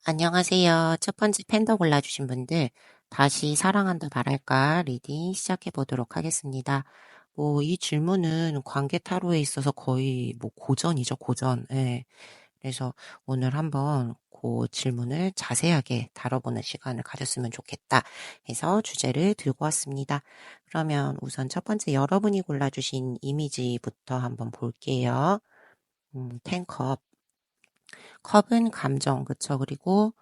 안녕하세요. 첫 번째 팬더 골라주신 분들, 다시 사랑한다 말할까 리딩 시작해 보도록 하겠습니다. 이 질문은 관계 타로에 있어서 거의 고전이죠, 고전. 예. 그래서 오늘 한번 그 질문을 자세하게 다뤄보는 시간을 가졌으면 좋겠다 해서 주제를 들고 왔습니다. 그러면 우선 첫 번째 여러분이 골라주신 이미지부터 한번 볼게요. 10컵. 컵은 감정, 그쵸? 그리고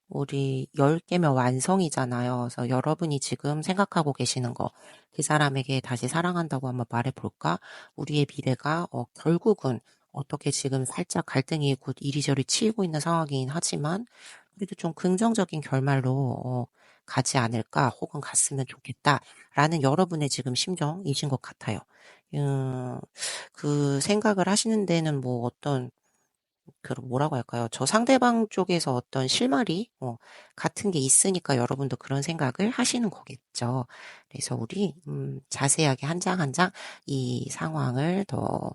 우리 10개면 완성이잖아요. 그래서 여러분이 지금 생각하고 계시는 거, 그 사람에게 다시 사랑한다고 한번 말해볼까? 우리의 미래가, 결국은 어떻게 지금 살짝 갈등이 곧 이리저리 치이고 있는 상황이긴 하지만, 그래도 좀 긍정적인 결말로, 가지 않을까, 혹은 갔으면 좋겠다, 라는 여러분의 지금 심정이신 것 같아요. 그 생각을 하시는 데는 어떤 뭐라고 할까요? 저 상대방 쪽에서 어떤 실마리 같은 게 있으니까 여러분도 그런 생각을 하시는 거겠죠. 그래서 우리 자세하게 한 장 한 장 이 상황을 더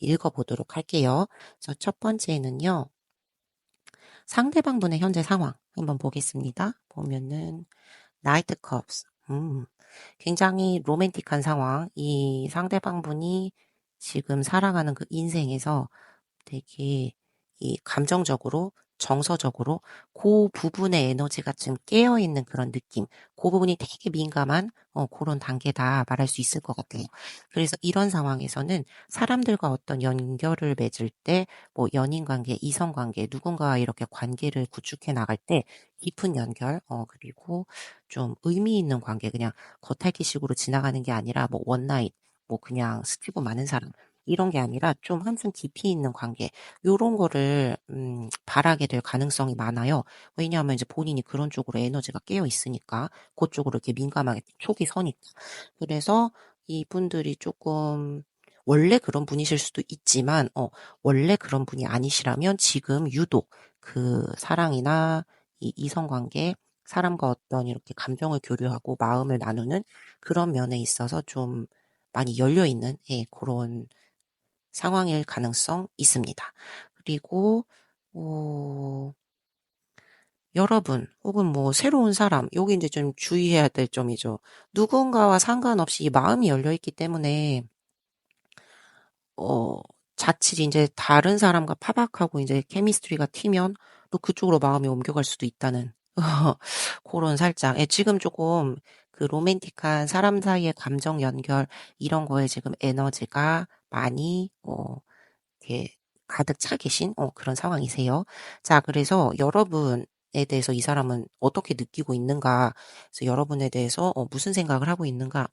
읽어보도록 할게요. 그래서 첫 번째는요. 상대방분의 현재 상황 한번 보겠습니다. 보면은 나이트 컵스. 굉장히 로맨틱한 상황. 이 상대방분이 지금 살아가는 그 인생에서 되게 이 감정적으로, 정서적으로 그 부분의 에너지가 좀 깨어있는 그런 느낌. 그 부분이 되게 민감한 그런 단계다 말할 수 있을 것 같아요. 그래서 이런 상황에서는 사람들과 어떤 연결을 맺을 때 연인 관계, 이성 관계, 누군가와 이렇게 관계를 구축해 나갈 때 깊은 연결, 그리고 좀 의미 있는 관계, 그냥 겉핥기식으로 지나가는 게 아니라 원나잇, 그냥 스티브 많은 사람, 이런 게 아니라 좀 한층 깊이 있는 관계, 요런 거를 바라게 될 가능성이 많아요. 왜냐하면 이제 본인이 그런 쪽으로 에너지가 깨어 있으니까, 그쪽으로 이렇게 민감하게 촉이 서니까. 그래서 이분들이 조금 원래 그런 분이실 수도 있지만, 원래 그런 분이 아니시라면 지금 유독 그 사랑이나 이 이성관계, 사람과 어떤 이렇게 감정을 교류하고 마음을 나누는 그런 면에 있어서 좀 많이 열려있는, 예, 그런 상황일 가능성 있습니다. 그리고 어, 여러분 혹은 새로운 사람, 요게 이제 좀 주의해야 될 점이죠. 누군가와 상관없이 이 마음이 열려 있기 때문에 어 자칫 이제 다른 사람과 파박하고 이제 케미스트리가 튀면 또 그쪽으로 마음이 옮겨갈 수도 있다는 그런 살짝 지금 조금 그 로맨틱한 사람 사이의 감정 연결 이런 거에 지금 에너지가 많이 이렇게 가득 차 계신 그런 상황이세요. 자, 그래서 여러분에 대해서 이 사람은 어떻게 느끼고 있는가, 그래서 여러분에 대해서 무슨 생각을 하고 있는가,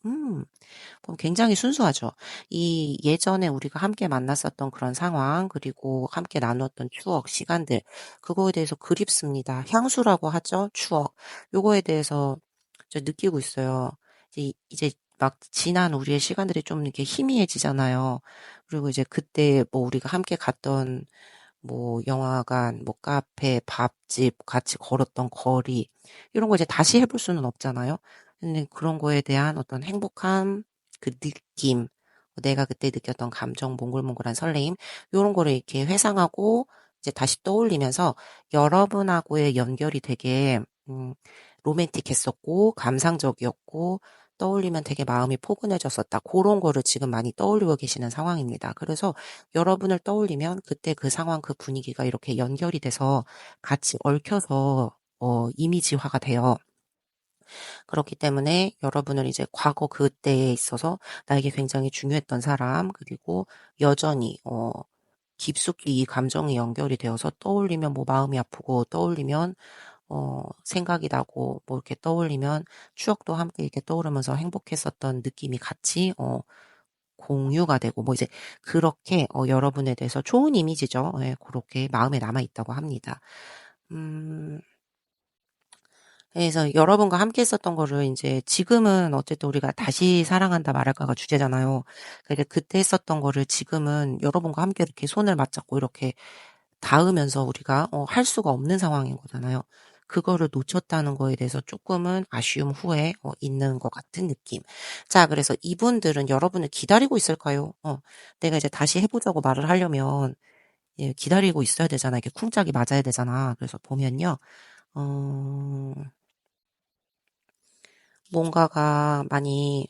그럼 굉장히 순수하죠. 이 예전에 우리가 함께 만났었던 그런 상황, 그리고 함께 나누었던 추억, 시간들, 그거에 대해서 그립습니다. 향수라고 하죠, 추억. 요거에 대해서 저 느끼고 있어요. 이제 막 지난 우리의 시간들이 좀 이렇게 희미해지잖아요. 그리고 이제 그때 우리가 함께 갔던 영화관, 카페, 밥집, 같이 걸었던 거리, 이런 거 이제 다시 해볼 수는 없잖아요. 근데 그런 거에 대한 어떤 행복함, 그 느낌, 내가 그때 느꼈던 감정, 몽글몽글한 설레임, 이런 거를 이렇게 회상하고 이제 다시 떠올리면서 여러분하고의 연결이 되게, 로맨틱했었고, 감상적이었고, 떠올리면 되게 마음이 포근해졌었다. 그런 거를 지금 많이 떠올리고 계시는 상황입니다. 그래서 여러분을 떠올리면 그때 그 상황, 그 분위기가 이렇게 연결이 돼서 같이 얽혀서 이미지화가 돼요. 그렇기 때문에 여러분은 이제 과거 그때에 있어서 나에게 굉장히 중요했던 사람, 그리고 여전히 깊숙이 이 감정이 연결이 되어서 떠올리면 마음이 아프고, 떠올리면 생각이 나고, 이렇게 떠올리면 추억도 함께 이렇게 떠오르면서 행복했었던 느낌이 같이 공유가 되고, 이제 그렇게 여러분에 대해서 좋은 이미지죠. 예, 그렇게 마음에 남아 있다고 합니다. 음, 그래서 여러분과 함께 했었던 거를 인제 지금은 어쨌든 우리가 다시 사랑한다 말할까가 주제잖아요. 그러니까 그때 했었던 거를 지금은 여러분과 함께 이렇게 손을 맞잡고 이렇게 닿으면서 우리가 할 수가 없는 상황인 거잖아요. 그거를 놓쳤다는 거에 대해서 쪼끔은 아쉬움 후에 있는 것 같은 느낌. 자, 그래서 이분들은 여러분을 기다리고 있을까요? 내가 이제 다시 해 보자고 말을 하려면 예 기다리고 있어야 되잖아. 이게 쿵짝이 맞아야 되잖아. 그래서 보면요. 어 뭔가가 많이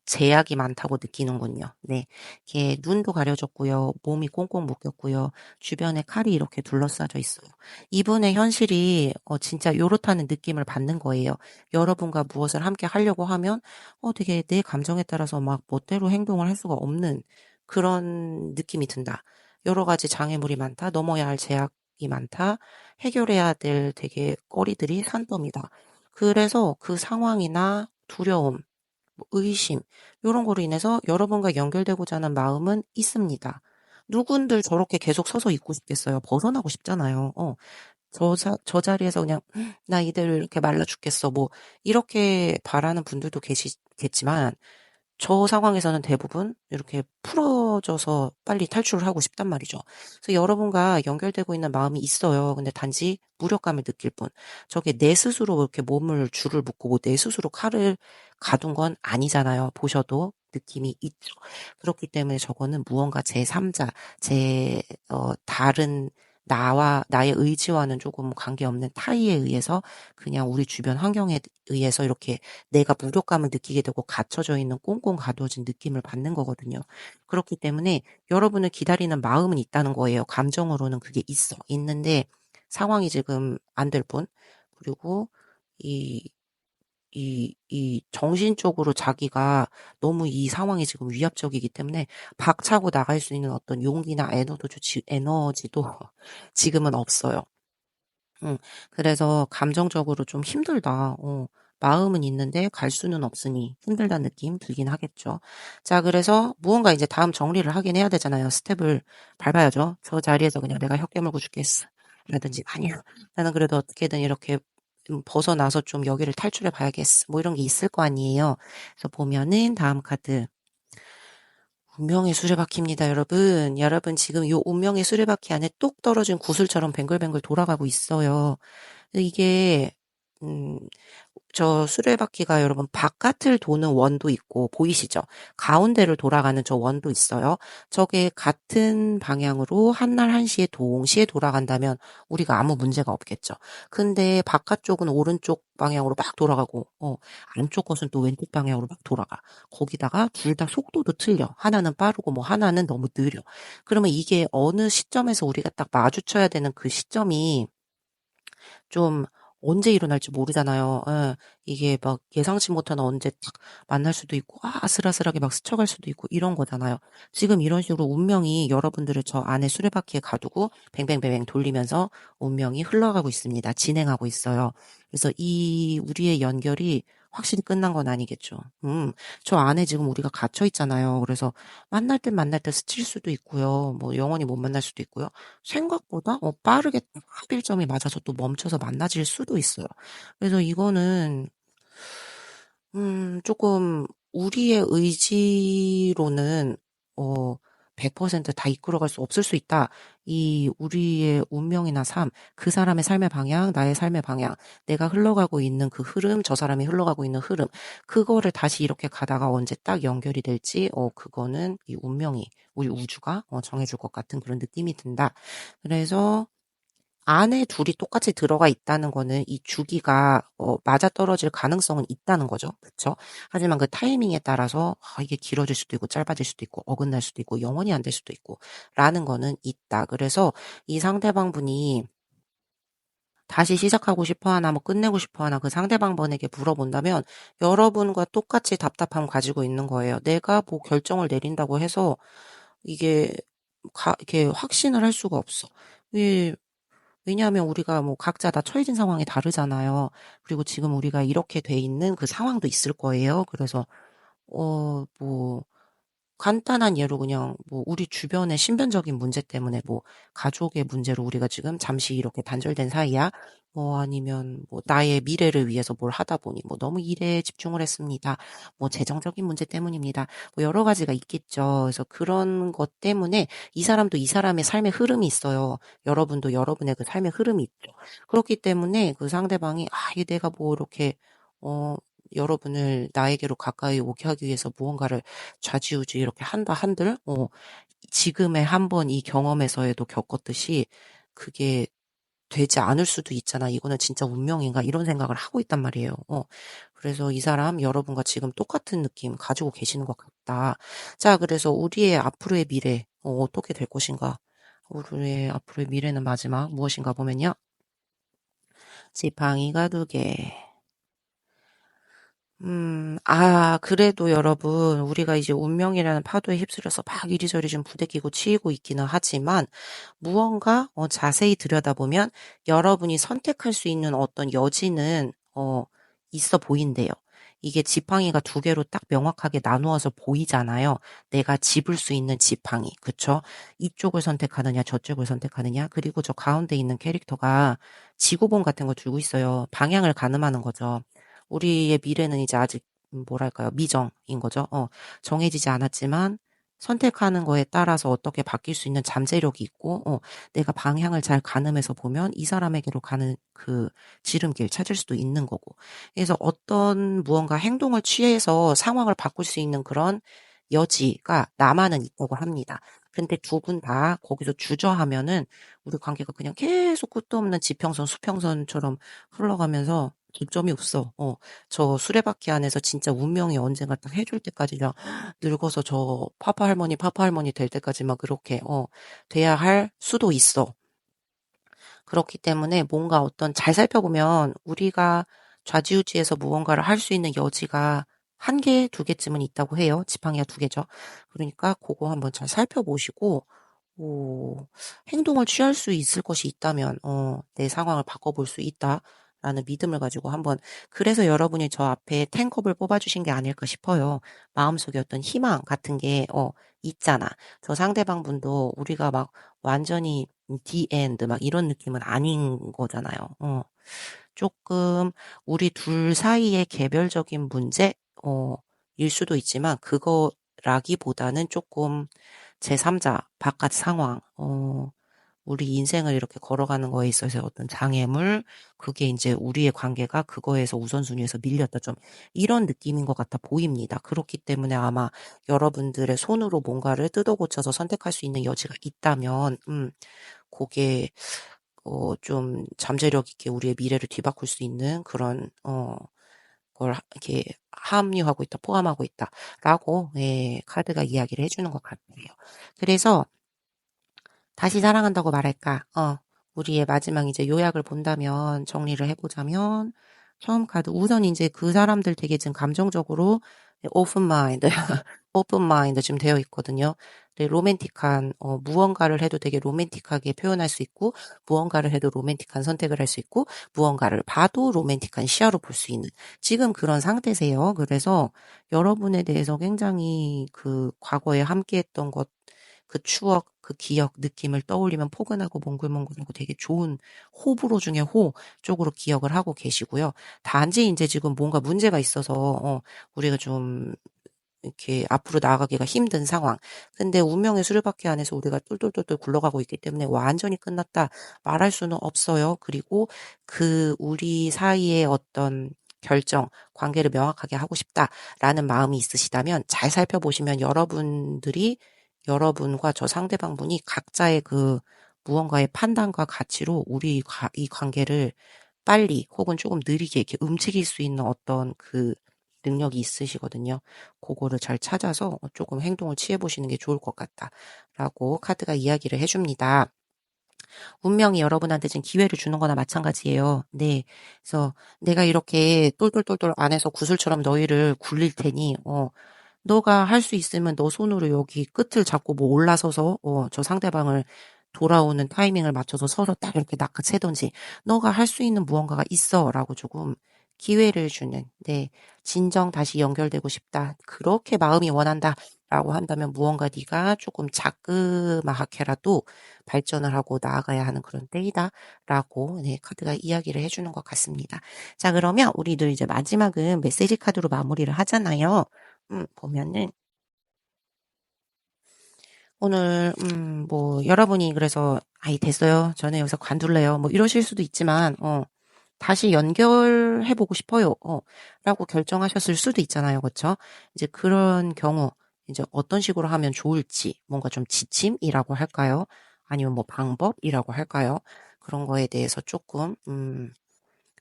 제약이 많다고 느끼는군요. 네. 이게 눈도 가려졌고요. 몸이 꽁꽁 묶였고요. 주변에 칼이 이렇게 둘러싸져 있어요. 이분의 현실이 진짜 요렇다는 느낌을 받는 거예요. 여러분과 무엇을 함께 하려고 하면 되게 내 감정에 따라서 막 멋대로 행동을 할 수가 없는 그런 느낌이 든다. 여러 가지 장애물이 많다. 넘어야 할 제약이 많다. 해결해야 될 되게 거리들이 산더미다. 그래서 그 상황이나 두려움, 뭐 의심 요런 거로 인해서 여러분과 연결되고자 하는 마음은 있습니다. 누군들 저렇게 계속 서서 있고 싶겠어요. 벗어나고 싶잖아요. 저 자리에서 그냥 '나 이대로 이렇게 말라 죽겠어.' 뭐 이렇게 바라는 분들도 계시겠지만 저 상황에서는 대부분 이렇게 풀어져서 빨리 탈출을 하고 싶단 말이죠. 그래서 여러분과 연결되고 있는 마음이 있어요. 근데 단지 무력감을 느낄 뿐. 저게 내 스스로 이렇게 몸을 줄을 묶고 뭐 내 스스로 칼을 가둔 건 아니잖아요. 보셔도 느낌이 있죠. 그렇기 때문에 저거는 무언가 제3자, 다른 나와 나의 의지와는 조금 관계없는 타의에 의해서 그냥 우리 주변 환경에 의해서 이렇게 내가 무력감을 느끼게 되고 갇혀져 있는 꽁꽁 가두어진 느낌을 받는 거거든요. 그렇기 때문에 여러분을 기다리는 마음은 있다는 거예요. 감정으로는 그게 있는데 상황이 지금 안 될 뿐. 그리고 이 정신적으로 자기가 너무 이 상황이 지금 위압적이기 때문에 박차고 나갈 수 있는 어떤 용기나 에너지도 지금은 없어요. 음. 그래서 감정적으로 좀 힘들다. 마음은 있는데 갈 수는 없으니 힘들다는 느낌 들긴 하겠죠. 자, 그래서 무언가 이제 다음 정리를 하긴 해야 되잖아요. 스텝을 밟아야죠. 저 자리에서 그냥 '내가 혀 깨물고 죽겠어.' 라든지 '아니야. 나는 그래도 어떻게든 이렇게 벗어나서 좀 여기를 탈출해 봐야겠어.' 뭐 이런 게 있을 거 아니에요. 그래서 보면은 다음 카드 운명의 수레바퀴입니다, 여러분. 여러분 지금 요 운명의 수레바퀴 안에 똑 떨어진 구슬처럼 뱅글뱅글 돌아가고 있어요. 이게 음 저 수레바퀴가 여러분 바깥을 도는 원도 있고 보이시죠? 가운데를 돌아가는 저 원도 있어요. 저게 같은 방향으로 한날 한시에 동시에 돌아간다면 우리가 아무 문제가 없겠죠. 근데 바깥쪽은 오른쪽 방향으로 막 돌아가고 안쪽 것은 또 왼쪽 방향으로 막 돌아가. 거기다가 둘 다 속도도 틀려. 하나는 빠르고 뭐 하나는 너무 느려. 그러면 이게 어느 시점에서 우리가 딱 마주쳐야 되는 그 시점이 좀 언제 일어날지 모르잖아요. 예. 이게 막 예상치 못한 언제 딱 만날 수도 있고 아슬아슬하게 막 스쳐갈 수도 있고 이런 거잖아요. 지금 이런 식으로 운명이 여러분들을 저 안에 수레바퀴에 가두고 뱅뱅뱅뱅 돌리면서 운명이 흘러가고 있습니다. 진행하고 있어요. 그래서 이 우리의 연결이 확실히 끝난 건 아니겠죠. 저 안에 지금 우리가 갇혀 있잖아요. 그래서 만날 때 스칠 수도 있고요. 뭐 영원히 못 만날 수도 있고요. 생각보다 빠르게 딱 합일점이 맞아서 또 멈춰서 만나질 수도 있어요. 그래서 이거는 쪼끔 우리의 의지로는 어 100%다 이끌어갈 수 없을 수 있다. 이 우리의 운명이나 삶, 그 사람의 삶의 방향, 나의 삶의 방향, 내가 흘러가고 있는 그 흐름, 저 사람이 흘러가고 있는 흐름, 그거를 다시 이렇게 가다가 언제 딱 연결이 될지 그거는 이 운명이 우리 우주가 정해 줄 것 같은 그런 느낌이 든다. 그래서 안에 둘이 똑같이 들어가 있다는 거는 이 주기가 맞아떨어질 가능성은 있다는 거죠. 그쵸? 하지만 그 타이밍에 따라서 이게 길어질 수도 있고 짧아질 수도 있고 어긋날 수도 있고 영원히 안 될 수도 있고 라는 거는 있다. 그래서 이 상대방분이 다시 시작하고 싶어 하나 뭐 끝내고 싶어 하나 그 상대방분에게 물어본다면 여러분과 똑같이 답답함 가지고 있는 거예요. 내가 뭐 결정을 내린다고 해서 이게 이렇게 확신을 할 수가 없어. 이 왜냐하면 우리가 뭐 각자 다 처해진 상황이 다르잖아요. 그리고 지금 우리가 이렇게 돼 있는 그 상황도 있을 거예요. 그래서 뭐 간단한 예로 그냥 뭐 우리 주변의 신변적인 문제 때문에 뭐 가족의 문제로 우리가 지금 잠시 이렇게 단절된 사이야. 뭐 아니면 뭐 나의 미래를 위해서 뭘 하다 보니 뭐 너무 일에 집중을 했습니다. 뭐 재정적인 문제 때문입니다. 뭐 여러 가지가 있겠죠. 그래서 그런 것 때문에 이 사람도 이 사람의 삶의 흐름이 있어요. 여러분도 여러분의 그 삶의 흐름이 있죠. 그렇기 때문에 그 상대방이 이 내가 뭐 이렇게 어 여러분을 나에게로 가까이 오게 하기 위해서 무언가를 좌지우지 이렇게 한다 한들 지금의 한 번 이 경험에서에도 겪었듯이 그게 되지 않을 수도 있잖아. '이거는 진짜 운명인가?' 이런 생각을 하고 있단 말이에요. 그래서 이 사람 여러분과 지금 똑같은 느낌 가지고 계시는 것 같다. 자, 그래서 우리의 앞으로의 미래 어떻게 될 것인가? 우리의 앞으로의 미래는 마지막 무엇인가 보면요. 지팡이가 두 개. 그래도 여러분, 우리가 이제 운명이라는 파도에 휩쓸려서 막 이리저리 좀 부대끼고 치이고 있기는 하지만, 무언가, 자세히 들여다보면 여러분이 선택할 수 있는 어떤 여지는, 있어 보인대요. 이게 지팡이가 두 개로 딱 명확하게 나누어서 보이잖아요. 내가 집을 수 있는 지팡이. 그쵸? 이쪽을 선택하느냐, 저쪽을 선택하느냐. 그리고 저 가운데 있는 캐릭터가 지구본 같은 거 들고 있어요. 방향을 가늠하는 거죠. 우리의 미래는 이제 아직 뭐랄까요? 미정인 거죠. 정해지지 않았지만 선택하는 거에 따라서 어떻게 바뀔 수 있는 잠재력이 있고 내가 방향을 잘 가늠해서 보면 이 사람에게로 가는 그 지름길 찾을 수도 있는 거고. 그래서 어떤 무언가 행동을 취해서 상황을 바꿀 수 있는 그런 여지가 나만은 있다고 합니다. 근데 두 분 다 거기서 주저하면은 우리 관계가 그냥 계속 끝도 없는 지평선, 수평선처럼 흘러가면서 중점이 없어. 저 수레바퀴 안에서 진짜 운명이 언젠가 딱 해줄 때까지 그냥 늙어서 저 파파 할머니 될 때까지 막 그렇게 돼야 할 수도 있어. 그렇기 때문에 뭔가 어떤 잘 살펴보면 우리가 좌지우지해서 무언가를 할 수 있는 여지가 한 개, 두 개쯤은 있다고 해요. 지팡이가 두 개죠. 그러니까 그거 한번 잘 살펴보시고 행동을 취할 수 있을 것이 있다면 내 상황을 바꿔볼 수 있다라는 믿음을 가지고 한번 그래서 여러분이 저 앞에 탱컵을 뽑아주신 게 아닐까 싶어요. 마음속에 어떤 희망 같은 게 있잖아. 저 상대방 분도 우리가 막 완전히 the end 막 이런 느낌은 아닌 거잖아요. 조금 우리 둘 사이의 개별적인 문제 일 수도 있지만 그거라기보다는 조금 제3자 바깥 상황 우리 인생을 이렇게 걸어가는 거에 있어서 어떤 장애물 그게 인제 우리의 관계가 그거에서 우선순위에서 밀렸다 좀 이런 느낌인 것 같아 보입니다. 그렇기 때문에 아마 여러분들의 손으로 뭔가를 뜯어 고쳐서 선택할 수 있는 여지가 있다면 고게 좀 잠재력 있게 우리의 미래를 뒤바꿀 수 있는 그런 걸 이렇게 함유하고 있다, 포함하고 있다라고 예 카드가 이야기를 해 주는 것 같아요. 그래서 다시 사랑한다고 말할까? 우리의 마지막 이제 요약을 본다면, 정리를 해보자면, 처음 카드, 우선 이제 그 사람들 되게 지금 감정적으로 open mind, open mind 지금 되어 있거든요. 네, 로맨틱한, 무언가를 해도 되게 로맨틱하게 표현할 수 있고, 무언가를 해도 로맨틱한 선택을 할 수 있고, 무언가를 봐도 로맨틱한 시야로 볼 수 있는, 지금 그런 상태세요. 그래서 여러분에 대해서 굉장히 그 과거에 함께 했던 것, 그 추억, 그 기억, 느낌을 떠올리면 포근하고 몽글몽글하고 되게 좋은 호불호 중에 호 쪽으로 기억을 하고 계시고요. 단지 인제 지금 뭔가 문제가 있어서 우리가 좀 이렇게 앞으로 나아가기가 힘든 상황. 근데 운명의 수레바퀴 안에서 우리가 똘똘똘똘 굴러가고 있기 때문에 '완전히 끝났다.' 말할 수는 없어요. 그리고 그 '우리 사이의 어떤 결정, 관계를 명확하게 하고 싶다.'라는 마음이 있으시다면 잘 살펴보시면 여러분과 저 상대방분이 각자의 그 무언가의 판단과 가치로 이 관계를 빨리 혹은 조금 느리게 이렇게 움직일 수 있는 어떤 그 능력이 있으시거든요. 고거를 잘 찾아서 조금 행동을 취해 보시는 게 좋을 것 같다라고 카드가 이야기를 해 줍니다. 운명이 여러분한테 지금 기회를 주는 거나 마찬가지예요. 네. 그래서 내가 이렇게 똘똘똘똘 안에서 구슬처럼 너희를 굴릴 테니 너가 할 수 있으면 너 손으로 여기 끝을 잡고 뭐 올라서서 저 상대방을 돌아오는 타이밍을 맞춰서 서로 딱 이렇게 낚아채든지 "너가 할 수 있는 무언가가 있어."라고 조금 기회를 주는, 네, 진정 다시 연결되고 싶다. 그렇게 마음이 원한다. 라고 한다면 무언가 네가 조금 자그마하게라도 발전을 하고 나아가야 하는 그런 때이다. 라고, 네, 카드가 이야기를 해주는 것 같습니다. 자, 그러면 우리도 이제 마지막은 메시지 카드로 마무리를 하잖아요. 보면은 오늘 뭐 여러분이 그래서 "아이 됐어요. 저는 여기서 관둘래요." 뭐 이러실 수도 있지만 다시 연결해 보고 싶어요. 라고 결정하셨을 수도 있잖아요. 그쵸? 이제 그런 경우 이제 어떤 식으로 하면 좋을지 뭔가 좀 지침이라고 할까요? 아니면 뭐 방법이라고 할까요? 그런 거에 대해서 조금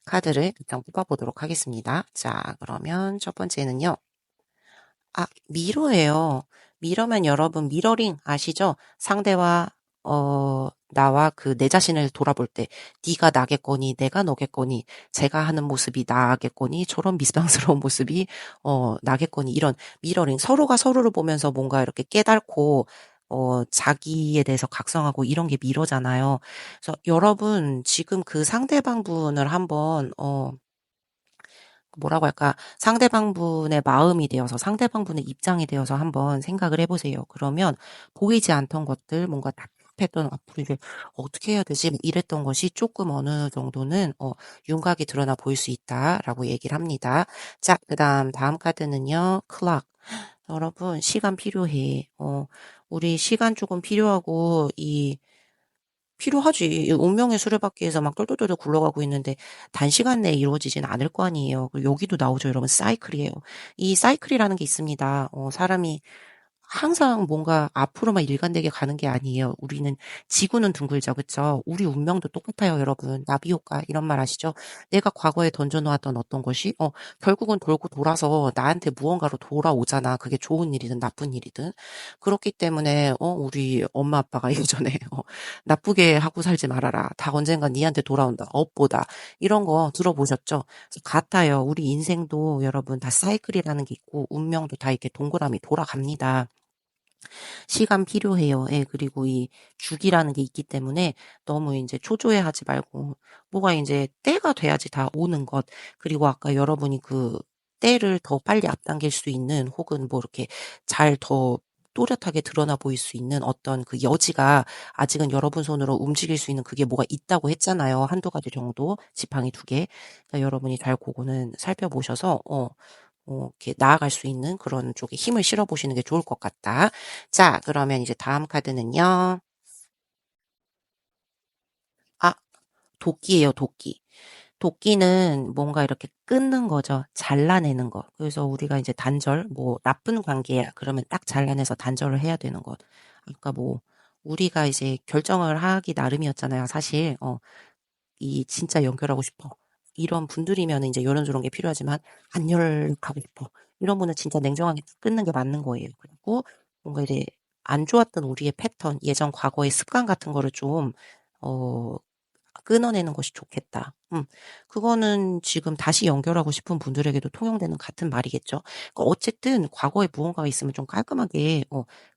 카드를 일단 뽑아 보도록 하겠습니다. 자, 그러면 첫 번째는요. 미러예요. 미러면 여러분 미러링 아시죠? 상대와 나와 그 내 자신을 돌아볼 때 네가 나겠거니 내가 너겠거니 제가 하는 모습이 나겠거니 저런 미스방스러운 모습이 나겠거니 이런 미러링 서로가 서로를 보면서 뭔가 이렇게 깨닫고 자기에 대해서 각성하고 이런 게 미러잖아요. 그래서 여러분 지금 그 상대방 분을 한번 뭐라고 할까? 상대방 분의 마음이 되어서 상대방 분의 입장이 되어서 한번 생각을 해 보세요. 그러면 보이지 않던 것들 뭔가 답답했던 '앞으로 이게 어떻게 해야 되지?' 이랬던 것이 조금 어느 정도는 윤곽이 드러나 보일 수 있다라고 얘기를 합니다. 자, 그다음 다음 카드는요. 클락. 여러분 시간 필요해. 우리 시간 조금 필요하고 이 필요하지. 이 운명의 수레바퀴에서 막 똘똘똘똘 굴러가고 있는데 단시간 내에 이루어지진 않을 거 아니에요. 그리고 여기도 나오죠, 여러분. 사이클이에요. 이 사이클이라는 게 있습니다. 사람이 항상 뭔가 앞으로만 일관되게 가는 게 아니에요. 우리는 지구는 둥글죠. 그쵸? 우리 운명도 똑같아요, 여러분. 나비 효과 이런 말 아시죠? 내가 과거에 던져 놓았던 어떤 것이 결국은 돌고 돌아서 나한테 무언가로 돌아오잖아. 그게 좋은 일이든 나쁜 일이든. 그렇기 때문에 우리 엄마 아빠가 예전에 "나쁘게 하고 살지 말아라. 다 언젠간 니한테 돌아온다. 업보다." 이런 거 들어보셨죠? 그래서 같아요. 우리 인생도 여러분 다 사이클이라는 게 있고 운명도 다 이렇게 동그라미 돌아갑니다. 시간 필요해요. 예. 그리고 이 주기라는 게 있기 때문에 너무 인제 초조해하지 말고 뭐가 인제 때가 돼야지 다 오는 것. 그리고 아까 여러분이 그 때를 더 빨리 앞당길 수 있는 혹은 뭐 이렇게 잘 더 또렷하게 드러나 보일 수 있는 어떤 그 여지가 아직은 여러분 손으로 움직일 수 있는 그게 뭐가 있다고 했잖아요. 한두 가지 정도, 지팡이 두 개. 그러니까 여러분이 잘 고거는 살펴보셔서 이렇게 나아갈 수 있는 그런 쪽에 힘을 실어 보시는 게 좋을 것 같다. 자, 그러면 이제 다음 카드는요. 아, 도끼예요, 도끼. 도끼는 뭔가 이렇게 끊는 거죠. 잘라내는 거. 그래서 우리가 이제 단절, 뭐 나쁜 관계야. 그러면 딱 잘라내서 단절을 해야 되는 것. 그러니까 뭐 우리가 이제 결정을 하기 나름이었잖아요. 사실 이 진짜 연결하고 싶어. 이런 분들이면은 인제 요런저런 게 필요하지만 안 연락하고 싶어. 이런 분은 진짜 냉정하게 끊는 게 맞는 거예요. 그리고 뭔가 이제 안 좋았던 우리의 패턴, 예전 과거의 습관 같은 거를 좀 어 끊어내는 것이 좋겠다. 그거는 지금 다시 연결하고 싶은 분들에게도 통용되는 같은 말이겠죠. 그러니까 어쨌든 과거에 무언가가 있으면 좀 깔끔하게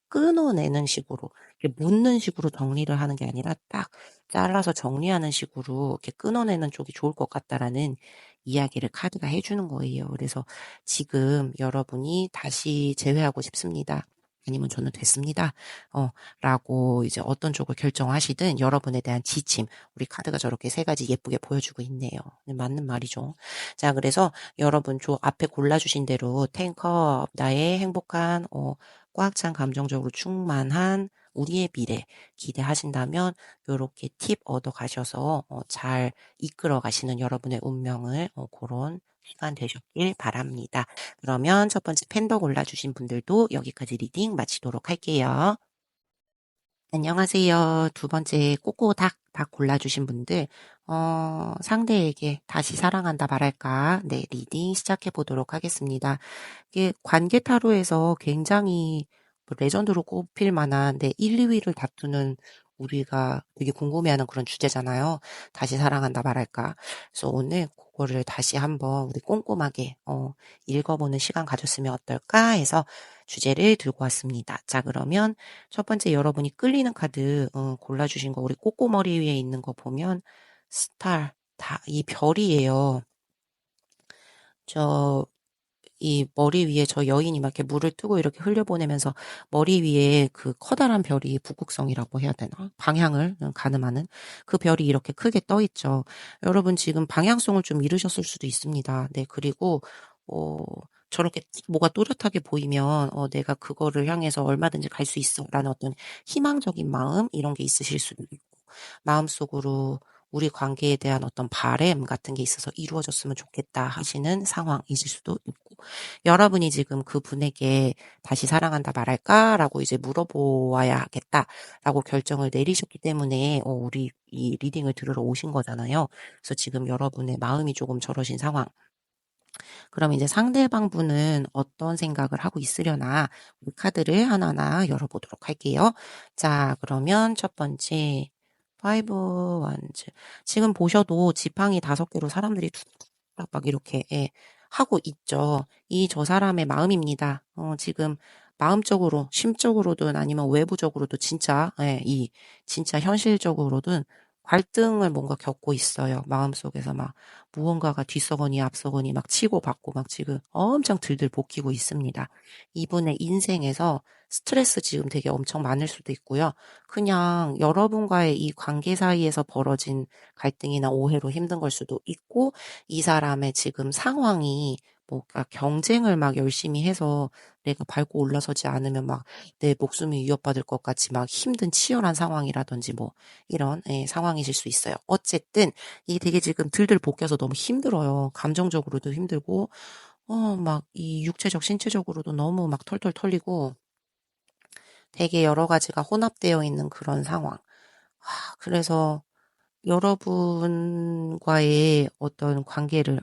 끊어내는 식으로 이렇게 묻는 식으로 정리를 하는 게 아니라 딱 잘라서 정리하는 식으로 이렇게 끊어내는 쪽이 좋을 것 같다라는 이야기를 카드가 해 주는 거예요. 그래서 지금 여러분이 다시 재회하고 싶습니다. 아니면 저는 됐습니다. 라고 이제 어떤 쪽을 결정하시든 여러분에 대한 지침, 우리 카드가 저렇게 세 가지 예쁘게 보여주고 있네요. 네, 맞는 말이죠. 자, 그래서 여러분 저 앞에 골라주신 대로 탱커 나의 행복한 꽉 찬 감정적으로 충만한 우리의 미래 기대하신다면 요렇게 팁 얻어 가셔서 잘 이끌어 가시는 여러분의 운명을 고런 시간 되셨길 바랍니다. 그러면 첫 번째 팬더 골라주신 분들도 여기까지 리딩 마치도록 할게요. 안녕하세요. 두 번째 꼬꼬닥 닭 골라주신 분들 상대에게 다시 사랑한다 말할까? 네, 리딩 시작해 보도록 하겠습니다. 이게 관계 타로에서 굉장히 뭐 레전드로 꼽힐 만한 1, 2 위를 다투는 우리가 되게 궁금해하는 그런 주제잖아요. 다시 사랑한다 말할까? 그래서 오늘 그거를 다시 한번 우리 꼼꼼하게 읽어보는 시간 가졌으면 어떨까 해서 주제를 들고 왔습니다. 자, 그러면 첫 번째 여러분이 끌리는 카드 골라주신 거 우리 꼬꼬머리 위에 있는 거 보면 스타 다 이 별이에요. 저 이 머리 위에 저 여인이 막 이렇게 물을 뜨고 이렇게 흘려보내면서 머리 위에 그 커다란 별이 북극성이라고 해야 되나? 방향을 가늠하는 그 별이 이렇게 크게 떠 있죠. 여러분 지금 방향성을 좀 잃으셨을 수도 있습니다. 네, 그리고 어 저렇게 뭐가 또렷하게 보이면 내가 그거를 향해서 얼마든지 갈 수 있어라는 어떤 희망적인 마음 이런 게 있으실 수도 있고 마음속으로 우리 관계에 대한 어떤 바람 같은 게 있어서 이루어졌으면 좋겠다 하시는 상황이실 수도 있고 여러분이 지금 그분에게 다시 사랑한다 말할까라고 이제 물어보아야겠다라고 결정을 내리셨기 때문에 우리 이 리딩을 들으러 오신 거잖아요. 그래서 지금 여러분의 마음이 조금 저러신 상황. 그럼 이제 상대방 분은 어떤 생각을 하고 있으려나 이 카드를 하나하나 열어보도록 할게요. 자, 그러면 첫 번째 파이브 원즈. 지금 보셔도 지팡이 5개로 사람들이 툭툭툭 막 이렇게 하고 있죠. 이 저 사람의 마음입니다. 지금 마음적으로, 심적으로든 아니면 외부적으로도 진짜 이 진짜 현실적으로든 갈등을 뭔가 겪고 있어요. 마음속에서 막 무언가가 뒤서거니 앞서거니 막 치고받고 막 지금 엄청 들들 볶이고 있습니다. 이분의 인생에서 스트레스 지금 되게 엄청 많을 수도 있고요. 그냥 여러분과의 이 관계 사이에서 벌어진 갈등이나 오해로 힘든 걸 수도 있고, 이 사람의 지금 상황이 뭔가 경쟁을 막 열심히 해서 내가 밟고 올라서지 않으면 막 내 목숨이 위협받을 것 같이 막 힘든 치열한 상황이라든지 뭐 이런 상황이실 수 있어요. 어쨌든 이게 되게 지금 들들 볶여서 너무 힘들어요. 감정적으로도 힘들고, 막 이 육체적, 신체적으로도 너무 막 털털 털리고 되게 여러 가지가 혼합되어 있는 그런 상황. 그래서 여러분과의 어떤 관계를,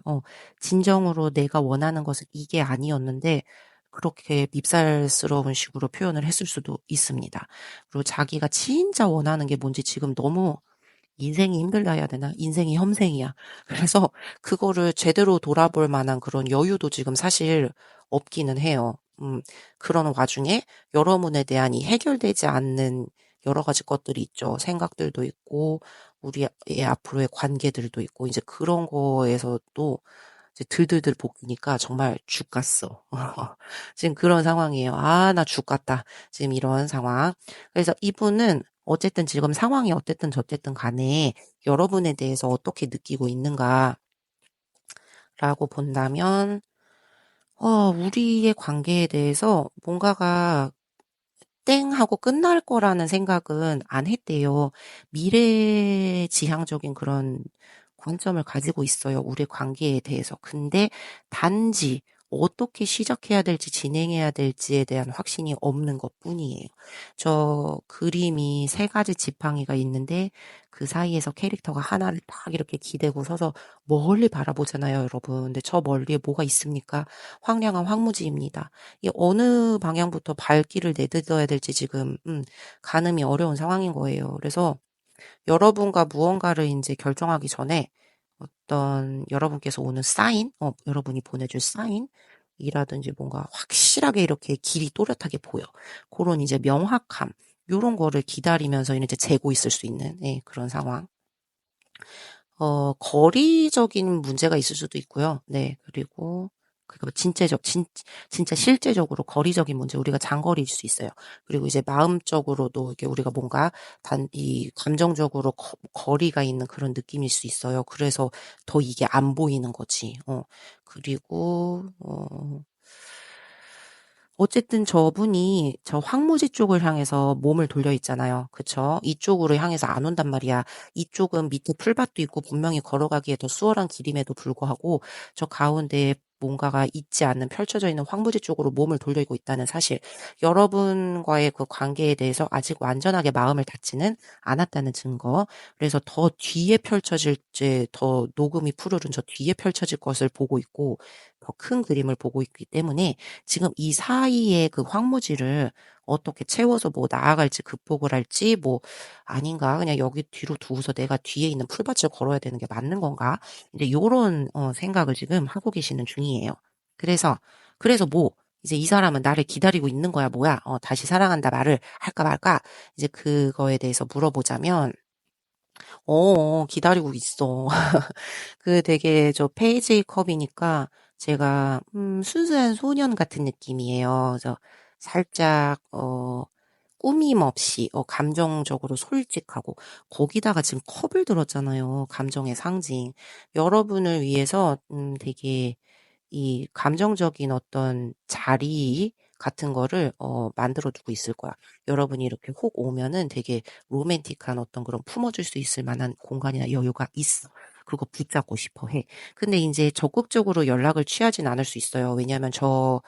진정으로 내가 원하는 것은 이게 아니었는데, 그렇게 밉살스러운 식으로 표현을 했을 수도 있습니다. 그리고 자기가 진짜 원하는 게 뭔지 지금 너무 인생이 힘들다 해야 되나? 인생이 험생이야. 그래서 그거를 제대로 돌아볼 만한 그런 여유도 지금 사실 없기는 해요. 그런 와중에 여러분에 대한 이 해결되지 않는 여러 가지 것들이 있죠. 생각들도 있고, 우리의 앞으로의 관계들도 있고, 이제 그런 거에서도 이제 들들들 볶으니까 정말 죽 같어. 지금 그런 상황이에요. 아, 나 죽 같다. 지금 이런 상황. 그래서 이분은 어쨌든 지금 상황이 어쨌든 저쨌든 간에 여러분에 대해서 어떻게 느끼고 있는가라고 본다면, 우리의 관계에 대해서 뭔가가 땡 하고 끝날 거라는 생각은 안 했대요. 미래지향적인 그런 관점을 가지고 있어요. 우리 관계에 대해서. 근데 단지 어떻게 시작해야 될지 진행해야 될지에 대한 확신이 없는 것뿐이에요. 저 그림이 3가지 지팡이가 있는데 그 사이에서 캐릭터가 하나를 딱 이렇게 기대고 서서 멀리 바라보잖아요, 여러분. 근데 저 멀리에 뭐가 있습니까? 황량한 황무지입니다. 이 어느 방향부터 발길을 내딛어야 될지 지금 가늠이 어려운 상황인 거예요. 그래서 여러분과 무언가를 인제 결정하기 전에 어떤 여러분께서 오는 사인, 여러분이 보내줄 사인이라든지 뭔가 확실하게 이렇게 길이 또렷하게 보여. 고런 이제 명확함, 요런 거를 기다리면서 이제 재고 있을 수 있는 그런 상황. 거리적인 문제가 있을 수도 있고요. 네. 그리고 그거 진짜 실제적으로 거리적인 문제, 우리가 장거리일 수 있어요. 그리고 이제 마음적으로도 이게 우리가 뭔가 이 감정적으로 거리가 있는 그런 느낌일 수 있어요. 그래서 더 이게 안 보이는 거지. 그리고 어쨌든 저분이 저 황무지 쪽을 향해서 몸을 돌려 있잖아요. 그쵸? 이쪽으로 향해서 안 온단 말이야. 이쪽은 밑에 풀밭도 있고 분명히 걸어가기에 더 수월한 길임에도 불구하고 저 가운데에 뭔가가 있지 않는 펼쳐져 있는 황무지 쪽으로 몸을 돌리고 있다는 사실. 여러분과의 그 관계에 대해서 아직 완전하게 마음을 닫지는 않았다는 증거. 그래서 더 뒤에 더 녹음이 푸르른 저 뒤에 펼쳐질 것을 보고 있고 더 큰 그림을 보고 있기 때문에 지금 이 사이에 그 황무지를 어떻게 채워서 뭐 나아갈지 극복을 할지 뭐 아닌가 그냥 여기 뒤로 두고서 내가 뒤에 있는 풀밭을 걸어야 되는 게 맞는 건가 이제 요런 생각을 지금 하고 계시는 중이에요. 그래서 뭐 이제 이 사람은 나를 기다리고 있는 거야 뭐야 다시 사랑한다 말을 할까 말까 이제 그거에 대해서 물어보자면 기다리고 있어. 그 되게 저 페이지 컵이니까 제가 순수한 소년 같은 느낌이에요. 그래서 살짝 꾸밈 없이 감정적으로 솔직하고 거기다가 지금 컵을 들었잖아요. 감정의 상징. 여러분을 위해서 되게 이 감정적인 어떤 자리 같은 거를 만들어 두고 있을 거야. 여러분이 이렇게 혹 오면은 되게 로맨틱한 어떤 그런 품어줄 수 있을 만한 공간이나 여유가 있어. 그거 붙잡고 싶어 해. 근데 인제 적극적으로 연락을 취하진 않을 수 있어요. 왜냐하면 저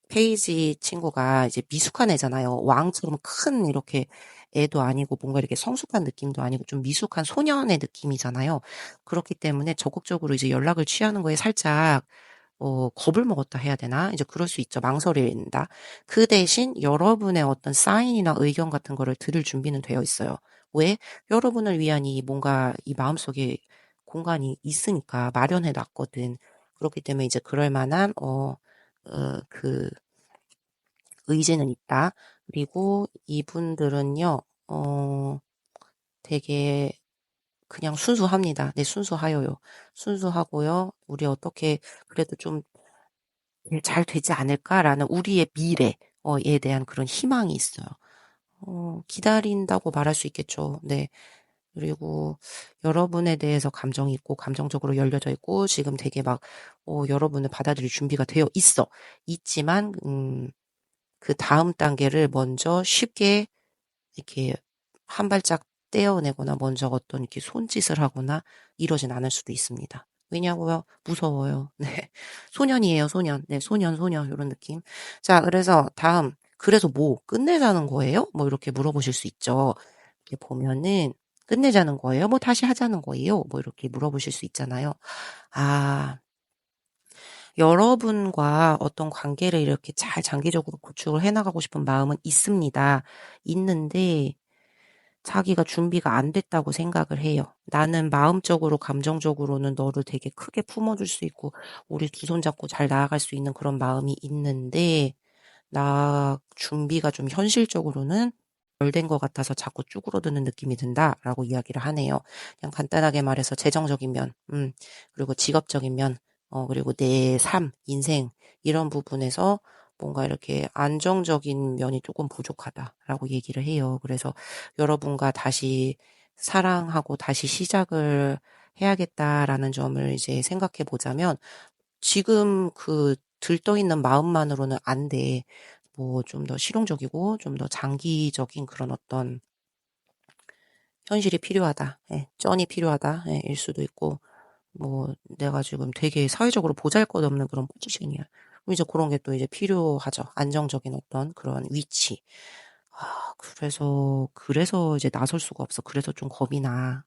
페이지 친구가 이제 미숙한 애잖아요. 왕처럼 큰 이렇게 애도 아니고 뭔가 이렇게 성숙한 느낌도 아니고 좀 미숙한 소년의 느낌이잖아요. 그렇기 때문에 적극적으로 이제 연락을 취하는 거에 살짝 겁을 먹었다 해야 되나? 이제 그럴 수 있죠. 망설인다. 그 대신 여러분의 어떤 사인이나 의견 같은 거를 들을 준비는 되어 있어요. 왜? 여러분을 위한 이 뭔가 이 마음속에 공간이 있으니까 마련해 놨거든. 그렇기 때문에 이제 그럴 만한 그 의지는 있다. 그리고 이분들은요. 되게 그냥 순수합니다. 네, 순수하여요. 순수하고요. 우리 어떻게 그래도 좀 잘 되지 않을까라는 우리의 미래에 대한 그런 희망이 있어요. 기다린다고 말할 수 있겠죠. 네. 그리고 여러분에 대해서 감정이 있고 감정적으로 열려져 있고 지금 되게 막 여러분을 받아들일 준비가 되어 있어. 있지만 그 다음 단계를 먼저 쉽게 이렇게 한 발짝 떼어내거나 먼저 어떤 이렇게 손짓을 하거나 이러진 않을 수도 있습니다. 왜냐고요? 무서워요. 네. 소년이에요, 소년. 네, 소년, 소년 요런 느낌. 자, 그래서 다음 그래서 뭐 끝내자는 거예요? 뭐 이렇게 물어보실 수 있죠. 이렇게 보면은 끝내자는 거예요? 뭐 다시 하자는 거예요? 뭐 이렇게 물어보실 수 있잖아요. 아, 여러분과 어떤 관계를 이렇게 잘 장기적으로 구축을 해 나가고 싶은 마음은 있습니다. 있는데 자기가 준비가 안 됐다고 생각을 해요. 나는 마음적으로 감정적으로는 너를 되게 크게 품어줄 수 있고 우리 두 손 잡고 잘 나아갈 수 있는 그런 마음이 있는데 나 준비가 좀 현실적으로는 덜 된 것 같아서 자꾸 쭈그러드는 느낌이 든다라고 이야기를 하네요. 그냥 간단하게 말해서 재정적인 면, 그리고 직업적인 면, 그리고 내 삶, 인생 이런 부분에서 뭔가 이렇게 안정적인 면이 조금 부족하다라고 얘기를 해요. 그래서 여러분과 다시 사랑하고 다시 시작을 해야겠다라는 점을 이제 생각해 보자면 지금 그 들떠 있는 마음만으로는 안 돼. 뭐 좀 더 실용적이고 좀 더 장기적인 그런 어떤 현실이 필요하다. 예. 쩐이 필요하다. 예. 일 수도 있고 뭐 내가 지금 되게 사회적으로 보잘것없는 그런 포지션이야. 그럼 이제 그런 게 또 이제 필요하죠. 안정적인 어떤 그런 위치. 그래서 이제 나설 수가 없어. 그래서 좀 겁이 나.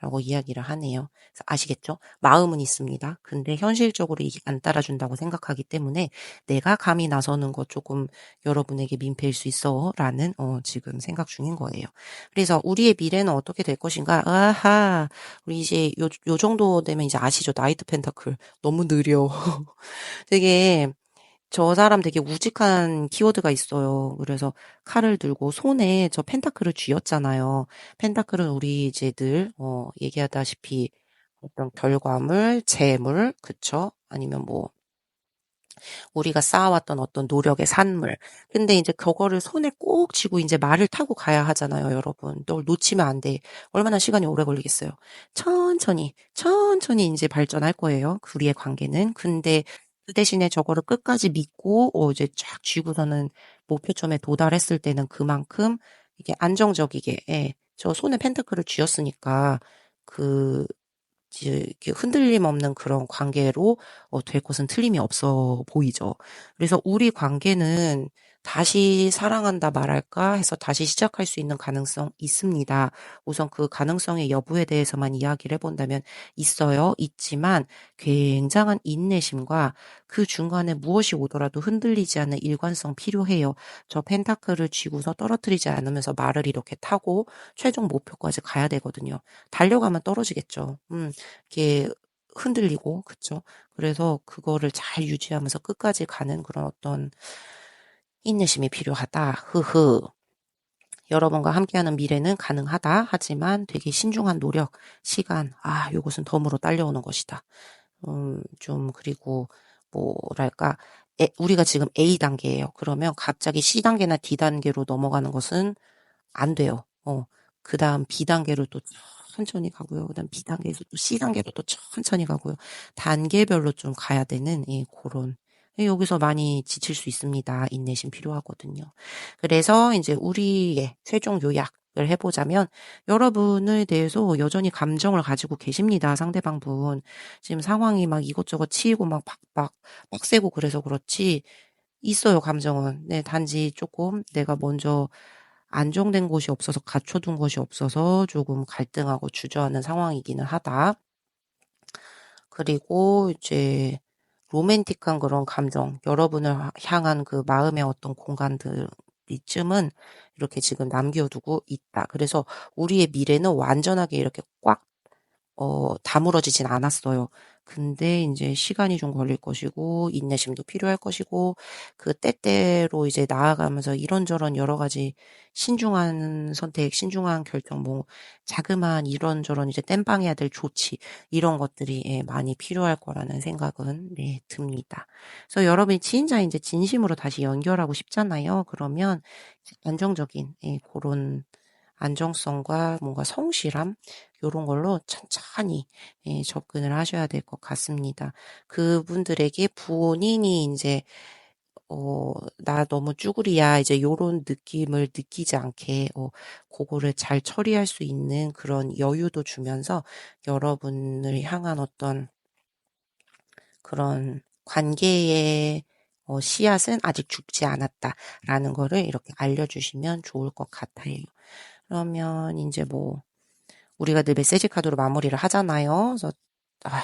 라고 이야기를 하네요. 그래서 아시겠죠? 마음은 있습니다. 근데 현실적으로 이게 안 따라준다고 생각하기 때문에 내가 감히 나서는 거 조금 여러분에게 민폐일 수 있어. 라는 지금 생각 중인 거예요. 그래서 우리의 미래는 어떻게 될 것인가? 아하. 우리 이제 요 정도 되면 이제 아시죠? 나이트 펜타클. 너무 느려. 되게 저 사람 되게 우직한 키워드가 있어요. 그래서 칼을 들고 손에 저 펜타클을 쥐었잖아요. 펜타클은 우리 이제 늘 얘기하다시피 어떤 결과물, 재물, 그쵸? 아니면 뭐 우리가 쌓아왔던 어떤 노력의 산물. 근데 이제 그거를 손에 꼭 쥐고 이제 말을 타고 가야 하잖아요, 여러분. 널 놓치면 안 돼. 얼마나 시간이 오래 걸리겠어요. 천천히, 천천히 이제 발전할 거예요. 우리의 관계는. 근데 그 대신에 저거를 끝까지 믿고 이제 쫙 쥐고서는 목표점에 도달했을 때는 그만큼 이게 안정적이게 예. 저 손에 펜타클을 쥐었으니까 그 이제 이렇게 흔들림 없는 그런 관계로 될 것은 틀림이 없어 보이죠. 그래서 우리 관계는 다시 사랑한다 말할까 해서 다시 시작할 수 있는 가능성 있습니다. 우선 그 가능성의 여부에 대해서만 이야기를 해본다면 있어요. 있지만 굉장한 인내심과 그 중간에 무엇이 오더라도 흔들리지 않는 일관성 필요해요. 저 펜타클을 쥐고서 떨어뜨리지 않으면서 말을 이렇게 타고 최종 목표까지 가야 되거든요. 달려가면 떨어지겠죠. 이렇게 흔들리고 그쵸? 그래서 그거를 잘 유지하면서 끝까지 가는 그런 어떤 인내심이 필요하다. 흐흐. 여러분과 함께하는 미래는 가능하다. 하지만 되게 신중한 노력, 시간, 요것은 덤으로 딸려오는 것이다. 좀 그리고 뭐랄까 우리가 지금 A 단계예요. 그러면 갑자기 C 단계나 D 단계로 넘어가는 것은 안 돼요. 그다음 B 단계로 또 천천히 가고요. 그다음 B 단계에서 또 C 단계로 또 천천히 가고요. 단계별로 좀 가야 되는 고런 여기서 많이 지칠 수 있습니다. 인내심 필요하거든요. 그래서 이제 우리의 최종 요약을 해보자면 여러분에 대해서 여전히 감정을 가지고 계십니다. 상대방분. 지금 상황이 막 이것저것 치이고 막 빡세고 그래서 그렇지 있어요, 감정은. 네, 단지 조금 내가 먼저 안정된 곳이 없어서 갖춰둔 것이 없어서 조금 갈등하고 주저하는 상황이기는 하다. 그리고 이제 로맨틱한 그런 감정, 여러분을 향한 그 마음의 어떤 공간들이쯤은 이렇게 지금 남겨두고 있다. 그래서 우리의 미래는 완전하게 이렇게 꽉 다물어지진 않았어요. 근데 이제 시간이 좀 걸릴 것이고 인내심도 필요할 것이고 그 때때로 이제 나아가면서 이런저런 여러 가지 신중한 선택, 신중한 결정, 뭐 자그마한 이런저런 이제 땜빵해야 될 조치 이런 것들이 많이 필요할 거라는 생각은 듭니다. 그래서 여러분이 진짜 이제 진심으로 다시 연결하고 싶잖아요. 그러면 안정적인 그런 안정성과 뭔가 성실함 요런 걸로 천천히 접근을 하셔야 될 것 같습니다. 그분들에게 본인이 인제 '나 너무 쭈구리야.' 이제 요런 느낌을 느끼지 않게 고거를 잘 처리할 수 있는 그런 여유도 주면서 여러분을 향한 어떤 그런 관계의 씨앗은 아직 죽지 않았다라는 거를 이렇게 알려주시면 좋을 것 같아요. 그러면 인제 뭐 우리가 늘 메시지 카드로 마무리를 하잖아요. 그래서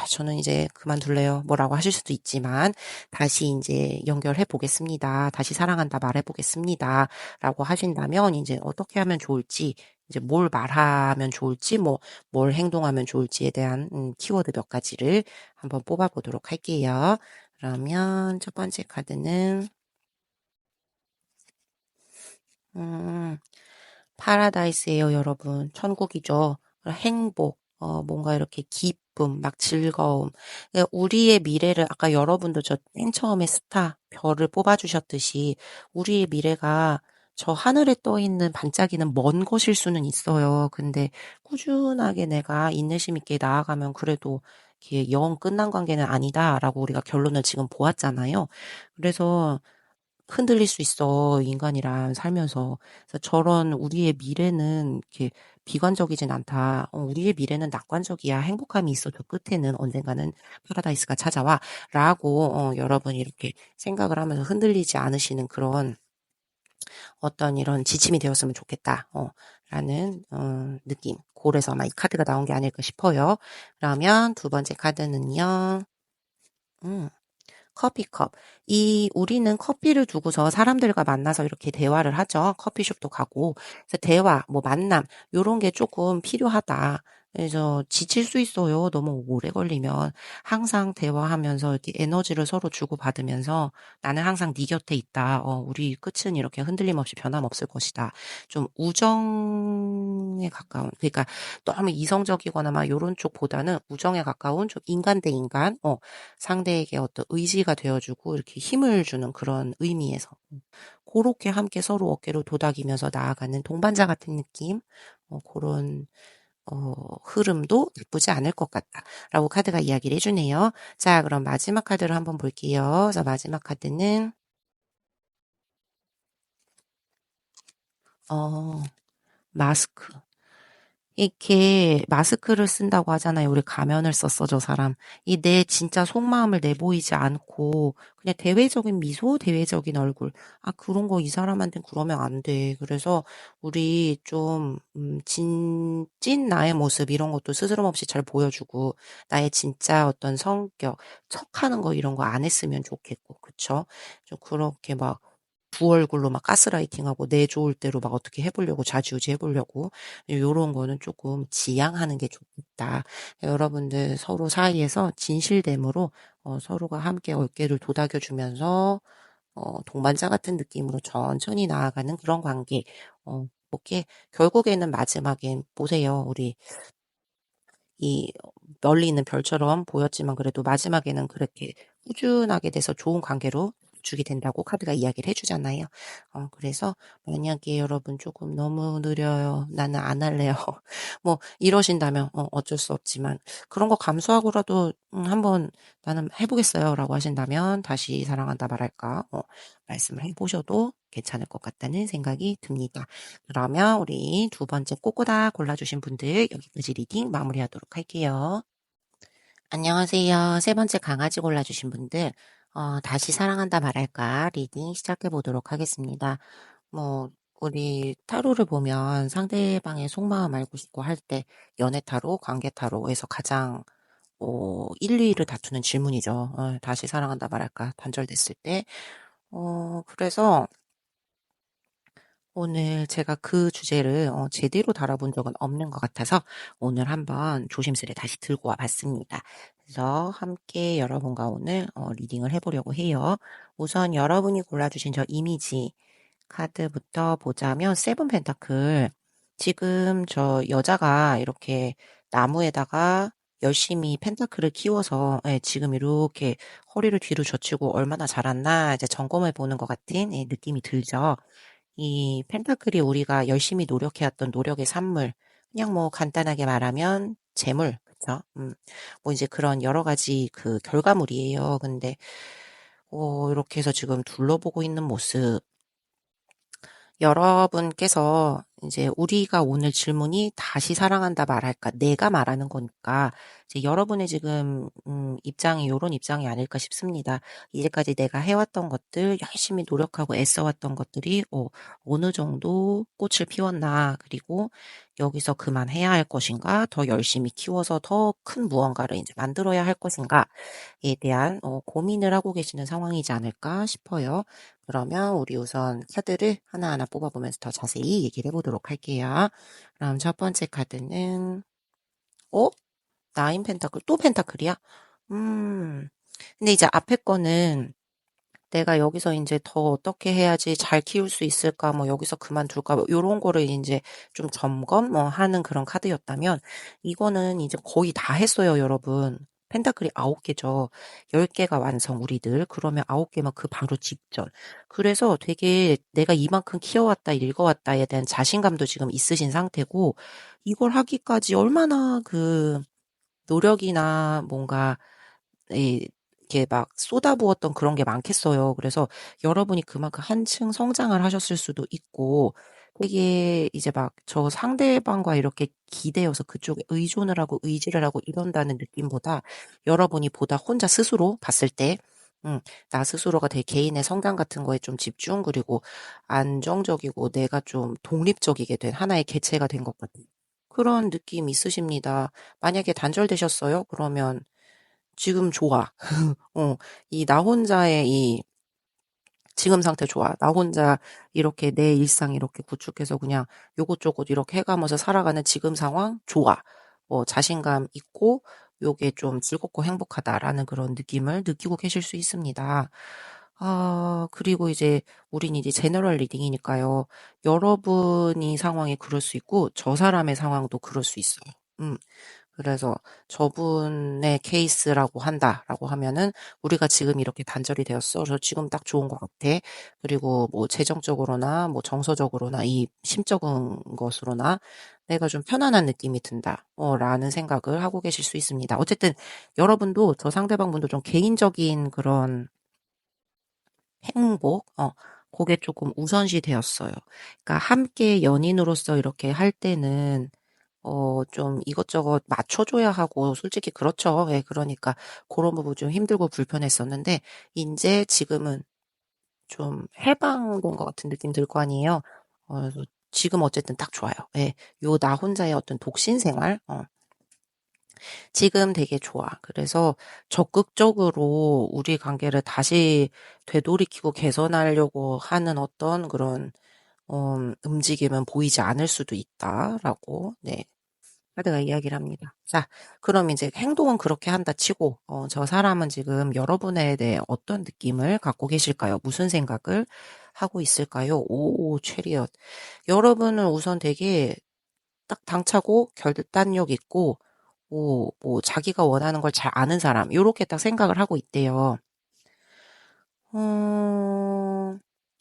저는 이제 그만둘래요. 뭐라고 하실 수도 있지만 다시 인제 연결해 보겠습니다. 다시 사랑한다 말해 보겠습니다. 라고 하신다면 인제 어떻게 하면 좋을지 이제 뭘 말하면 좋을지 뭘 행동하면 좋을지에 대한 키워드 몇 가지를 한번 뽑아 보도록 할게요. 그러면 첫 번째 카드는 음 파라다이스예요, 여러분. 천국이죠. 행복, 뭔가 이렇게 기쁨, 막 즐거움. 우리의 미래를 아까 여러분도 저 맨 처음에 스타, 별을 뽑아주셨듯이 우리의 미래가 저 하늘에 떠 있는 반짝이는 먼 것일 수는 있어요. 근데 꾸준하게 내가 인내심 있게 나아가면 그래도 이게 영 끝난 관계는 아니다라고 우리가 결론을 지금 보았잖아요. 그래서 흔들릴 수 있어, 인간이란 살면서. 그래서 저런 우리의 미래는 이렇게 비관적이진 않다. 우리의 미래는 낙관적이야. 행복함이 있어도 끝에는 언젠가는 파라다이스가 찾아와. 라고, 여러분이 이렇게 생각을 하면서 흔들리지 않으시는 그런 어떤 이런 지침이 되었으면 좋겠다. 라는, 느낌. 골에서 아마 이 카드가 나온 게 아닐까 싶어요. 그러면 두 번째 카드는요. 음. 커피컵. 우리는 커피를 두고서 사람들과 만나서 이렇게 대화를 하죠. 커피숍도 가고. 그래서 대화, 뭐 만남, 요런 게 조금 필요하다. 그래서 지칠 수 있어요. 너무 오래 걸리면. 항상 대화하면서 이렇게 에너지를 서로 주고받으면서 나는 항상 네 곁에 있다. 우리 끝은 이렇게 흔들림 없이 변함없을 것이다. 좀 우정에 가까운, 그러니까 너무 이성적이거나 막 요런 쪽보다는 우정에 가까운 좀 인간 대 인간, 상대에게 어떤 의지가 되어주고 이렇게 힘을 주는 그런 의미에서 고렇게 함께 서로 어깨를 도닥이면서 나아가는 동반자 같은 느낌 그런 흐름도 나쁘지 않을 것 같다라고 카드가 이야기를 해주네요. 자, 그럼 마지막 카드를 한번 볼게요. 그래서 마지막 카드는 마스크. 이렇게 마스크를 쓴다고 하잖아요. 우리 가면을 썼어, 저 사람. 이 내 진짜 속마음을 내보이지 않고 그냥 대외적인 미소, 대외적인 얼굴. 그런 거 이 사람한테는 그러면 안 돼. 그래서 우리 좀 찐 나의 모습 이런 것도 스스럼 없이 잘 보여주고 나의 진짜 어떤 성격, 척하는 거 이런 거 안 했으면 좋겠고. 그쵸? 좀 그렇게 막 두 얼굴로 막 가스라이팅하고 내 좋을 대로 막 어떻게 해 보려고 좌지우지 해 보려고 요런 거는 조금 지양하는 게 좋겠다. 여러분들 서로 사이에서 진실됨으로 서로가 함께 어깨를 도닥여 주면서 동반자 같은 느낌으로 천천히 나아가는 그런 관계. 그게 결국에는 마지막엔 보세요. 우리 이 멀리 있는 별처럼 보였지만 그래도 마지막에는 그렇게 꾸준하게 돼서 좋은 관계로 주게 된다고 카드가 이야기를 해 주잖아요. 그래서 만약에 여러분 조금 "너무 느려요. 나는 안 할래요." 뭐 이러신다면 어쩔 수 없지만 그런 거 감수하고라도 "한번 나는 해 보겠어요."라고 하신다면 다시 사랑한다 말할까 말씀을 해 보셔도 괜찮을 것 같다는 생각이 듭니다. 그러면 우리 두 번째 꼬꼬다 골라 주신 분들 여기까지 리딩 마무리하도록 할게요. 안녕하세요. 세 번째 강아지 골라 주신 분들 다시 사랑한다 말할까 리딩 시작해 보도록 하겠습니다. 뭐 우리 타로를 보면 상대방의 속마음 알고 싶고 할 때 연애 타로, 관계 타로에서 가장 1, 2 위를 다투는 질문이죠. 다시 사랑한다 말할까 단절됐을 때. 그래서 오늘 제가 그 주제를 제대로 다뤄본 적은 없는 것 같아서 오늘 한번 조심스레 다시 들고 와 봤습니다. 그래서 함께 여러분과 오늘 리딩을 해 보려고 해요. 우선 여러분이 골라 주신 저 이미지 카드부터 보자면 세븐 펜타클. 지금 저 여자가 이렇게 나무에다가 열심히 펜타클을 키워서 지금 이렇게 허리를 뒤로 젖히고 '얼마나 자랐나.' 이제 점검해 보는 것 같은 느낌이 들죠. 이 펜타클이 우리가 열심히 노력해 왔던 노력의 산물, 그냥 뭐 간단하게 말하면 재물, 그쵸? 뭐 이제 그런 여러 가지 그 결과물이에요. 근데 이렇게 해서 지금 둘러보고 있는 모습, 여러분께서 이제 우리가 오늘 질문이 다시 사랑한다 말할까? 내가 말하는 거니까 이제 여러분의 지금 입장이 요런 입장이 아닐까 싶습니다. 이제까지 내가 해왔던 것들, 열심히 노력하고 애써왔던 것들이 어느 정도 꽃을 피웠나, 그리고 여기서 그만해야 할 것인가, 더 열심히 키워서 더 큰 무언가를 이제 만들어야 할 것인가에 대한 고민을 하고 계시는 상황이지 않을까 싶어요. 그러면 우리 우선 카드를 하나하나 뽑아보면서 더 자세히 얘기를 해보도록 할게요. 그럼 첫 번째 카드는 어? 나인 펜타클 또 펜타클이야? 음. 근데 이제 앞에 거는 내가 여기서 이제 더 어떻게 해야지 잘 키울 수 있을까 뭐 여기서 그만둘까 뭐 요런 거를 이제 좀 점검 하는 그런 카드였다면 이거는 이제 거의 다 했어요 여러분. 펜타클이 9 개죠. 10 개가 완성 우리들. 그러면 9 개면 그 바로 직전. 그래서 되게 '내가 이만큼 키워왔다. 읽어왔다.'에 대한 자신감도 지금 있으신 상태고 이걸 하기까지 얼마나 그 노력이나 뭔가 이렇게 막 쏟아부었던 그런 게 많겠어요. 그래서 여러분이 그만큼 한층 성장을 하셨을 수도 있고 되게 이제 막 저 상대방과 이렇게 기대어서 그쪽에 의존을 하고 의지를 하고 이런다는 느낌보다 여러분이 보다 혼자 스스로 봤을 때 나 스스로가 되게 개인의 성장 같은 거에 좀 집중, 그리고 안정적이고 내가 좀 독립적이게 된 하나의 개체가 된 것 같은 그런 느낌이 있으십니다. 만약에 단절되셨어요? 그러면 지금 좋아. 이 나 혼자의 이 지금 상태 좋아. 나 혼자 이렇게 내 일상 이렇게 구축해서 그냥 요것저것 이렇게 해 가면서 살아가는 지금 상황 좋아. 자신감 있고 요게 좀 '즐겁고 행복하다.'라는 그런 느낌을 느끼고 계실 수 있습니다. 그리고 이제 우린 이제 제너럴 리딩이니까요. 여러분이 상황이 그럴 수 있고 저 사람의 상황도 그럴 수 있어요. 음. 그래서 저분의 케이스라고 한다라고 하면은 "우리가 지금 이렇게 단절이 되었어. 그래서 지금 딱 좋은 것 같아. 그리고 뭐 재정적으로나 뭐 정서적으로나 이 심적인 것으로나 내가 좀 편안한 느낌이 든다." 라는 생각을 하고 계실 수 있습니다. 어쨌든 여러분도 저 상대방분도 좀 개인적인 그런 행복 고게 쪼끔 우선시 되었어요. 그러니까 함께 연인으로서 이렇게 할 때는 좀 이것저것 맞춰 줘야 하고 솔직히 그렇죠. 예, 그러니까 고런 부분 좀 힘들고 불편했었는데 인제 지금은 좀 해방된 것 같은 느낌 들 거 아니에요. 그래서 지금 어쨌든 딱 좋아요. 예. 요 나 혼자의 어떤 독신 생활 지금 되게 좋아. 그래서 적극적으로 우리 관계를 다시 되돌이키고 개선하려고 하는 어떤 그런 움직임은 보이지 않을 수도 있다라고 카드가 이야기를 합니다. 자, 그럼 이제 행동은 그렇게 한다 치고 저 사람은 지금 여러분에 대해 어떤 느낌을 갖고 계실까요? 무슨 생각을 하고 있을까요? 오, 체리엇. 여러분은 우선 되게 딱 당차고 결단력 있고 자기가 원하는 걸 잘 아는 사람, 요렇게 딱 생각을 하고 있대요. 어,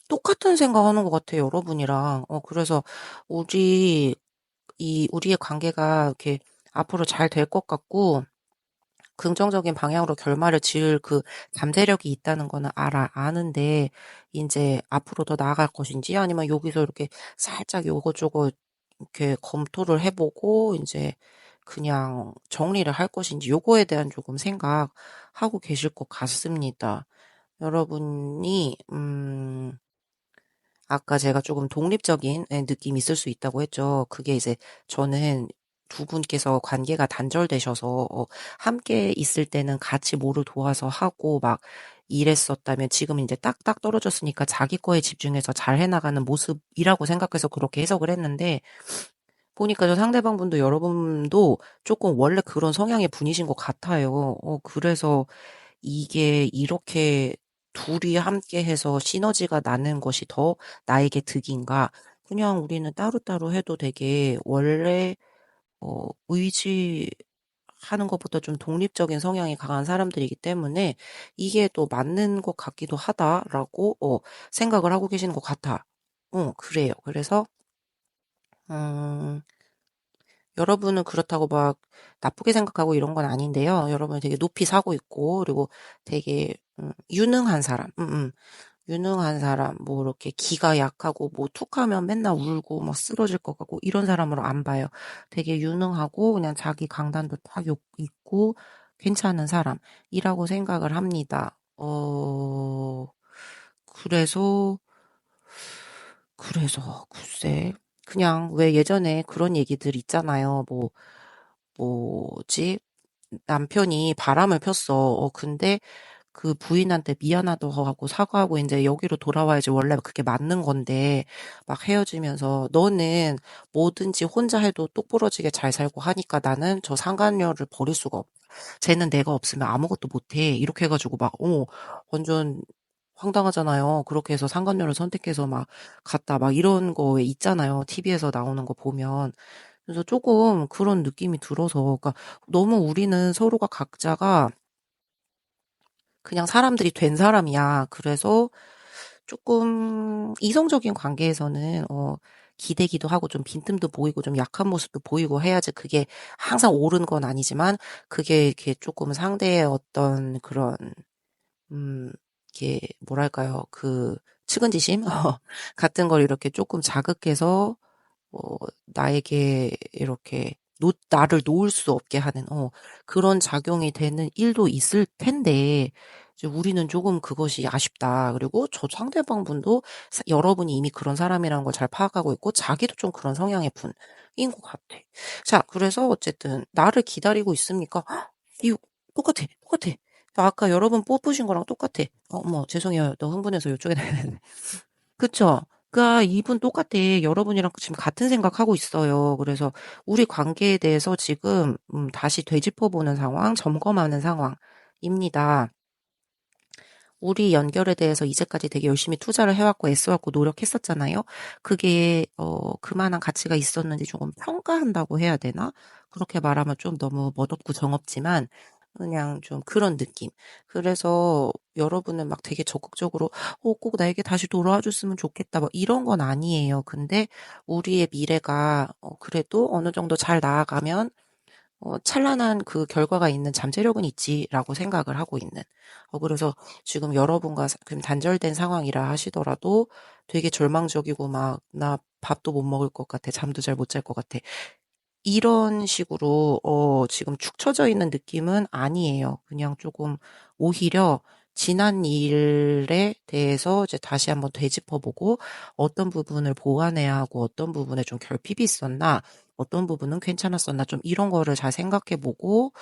똑같은 생각하는 것 같아요, 여러분이랑. 그래서 우리, 우리의 관계가 이렇게 앞으로 잘 될 것 같고, 긍정적인 방향으로 결말을 지을 그 잠재력이 있다는 거는 아는데, 이제 앞으로 더 나아갈 것인지, 아니면 여기서 이렇게 살짝 요거저거 이렇게 검토를 해보고, 이제 그냥 정리를 할 것인지, 요거에 대한 조금 생각하고 계실 것 같습니다. 여러분이, 아까 제가 조금 독립적인 느낌이 있을 수 있다고 했죠. 그게 이제 저는 두 분께서 관계가 단절되셔서 함께 있을 때는 같이 뭐를 도와서 하고 막 이랬었다면 지금 이제 딱딱 떨어졌으니까 자기 거에 집중해서 잘 해나가는 모습이라고 생각해서 그렇게 해석을 했는데 보니까 저 상대방 분도 여러분도 조금 원래 그런 성향의 분이신 것 같아요. 그래서 이게 이렇게 둘이 함께 해서 시너지가 나는 것이 더 나에게 득인가? 그냥 우리는 따로따로 해도 되게 원래 의지하는 것보다 좀 독립적인 성향이 강한 사람들이기 때문에 이게 또 맞는 것 같기도 하다라고 생각을 하고 계시는 것 같아. 그래요. 그래서 음, 여러분은 그렇다고 막 나쁘게 생각하고 이런 건 아닌데요. 여러분은 되게 높이 사고 있고, 그리고 되게, 유능한 사람, 유능한 사람, 뭐 이렇게 기가 약하고, 뭐 툭 하면 맨날 울고, 막 쓰러질 것 같고, 이런 사람으로 안 봐요. 되게 유능하고, 그냥 자기 강단도 딱 있고, 괜찮은 사람이라고 생각을 합니다. 그래서, 글쎄. 그냥 왜 예전에 그런 얘기들 있잖아요. 뭐지? 남편이 바람을 폈어. 근데 그 부인한테 미안하다고 하고 사과하고 이제 여기로 돌아와야지 원래 그게 맞는 건데 막 헤어지면서 너는 뭐든지 혼자 해도 똑부러지게 잘 살고 하니까 나는 저 상간녀를 버릴 수가 없. 쟤는 내가 없으면 아무것도 못해. 이렇게 해가지고 막 완전 황당하잖아요. 그렇게 해서 상간녀를 선택해서 막 갔다 막 이런 거 있잖아요. TV에서 나오는 거 보면. 그래서 조금 그런 느낌이 들어서, 그러니까 너무 우리는 서로가 각자가 그냥 사람들이 된 사람이야. 그래서 조금 이성적인 관계에서는, 기대기도 하고 좀 빈틈도 보이고 좀 약한 모습도 보이고 해야지 그게 항상 옳은 건 아니지만 그게 이렇게 조금 상대의 어떤 그런, 음, 이게 뭐랄까요. 측은지심? 같은 걸 이렇게 조금 자극해서 나에게 이렇게 나를 놓을 수 없게 하는, 그런 작용이 되는 일도 있을 텐데, 이제 우리는 조금 그것이 아쉽다. 그리고 저 상대방 분도 여러분이 이미 그런 사람이라는 걸 잘 파악하고 있고, 자기도 좀 그런 성향의 분인 것 같아. 자, 그래서 어쨌든, 나를 기다리고 있습니까? 헉, 이거 똑같아, 똑같아. 아까 여러분 뽑으신 거랑 똑같아. 어머, 죄송해요. 너 흥분해서 이쪽에 그쵸? 그러니까 이분 똑같아. 여러분이랑 지금 같은 생각하고 있어요. 그래서 우리 관계에 대해서 지금 다시 되짚어보는 상황, 점검하는 상황입니다. 우리 연결에 대해서 이제까지 되게 열심히 투자를 해왔고 애써왔고 노력했었잖아요. 그게 그만한 가치가 있었는지 조금 평가한다고 해야 되나? 그렇게 말하면 좀 너무 멋없고 정없지만 그냥 좀 그런 느낌. 그래서 여러분은 막 되게 적극적으로 꼭 나에게 다시 돌아와 줬으면 좋겠다. 뭐 이런 건 아니에요. 근데 우리의 미래가 그래도 어느 정도 잘 나아가면 찬란한 그 결과가 있는 잠재력은 있지라고 생각을 하고 있는. 그래서 지금 여러분과 지금 단절된 상황이라 하시더라도 되게 절망적이고 막, 나 밥도 못 먹을 것 같아. 잠도 잘 못 잘 것 같아. 이런 식으로, 지금 축 처져 있는 느낌은 아니에요. 그냥 조금 오히려 지난 일에 대해서 이제 다시 한번 되짚어보고 어떤 부분을 보완해야 하고 어떤 부분에 좀 결핍이 있었나 어떤 부분은 괜찮았었나 좀 이런 거를 잘 생각해보고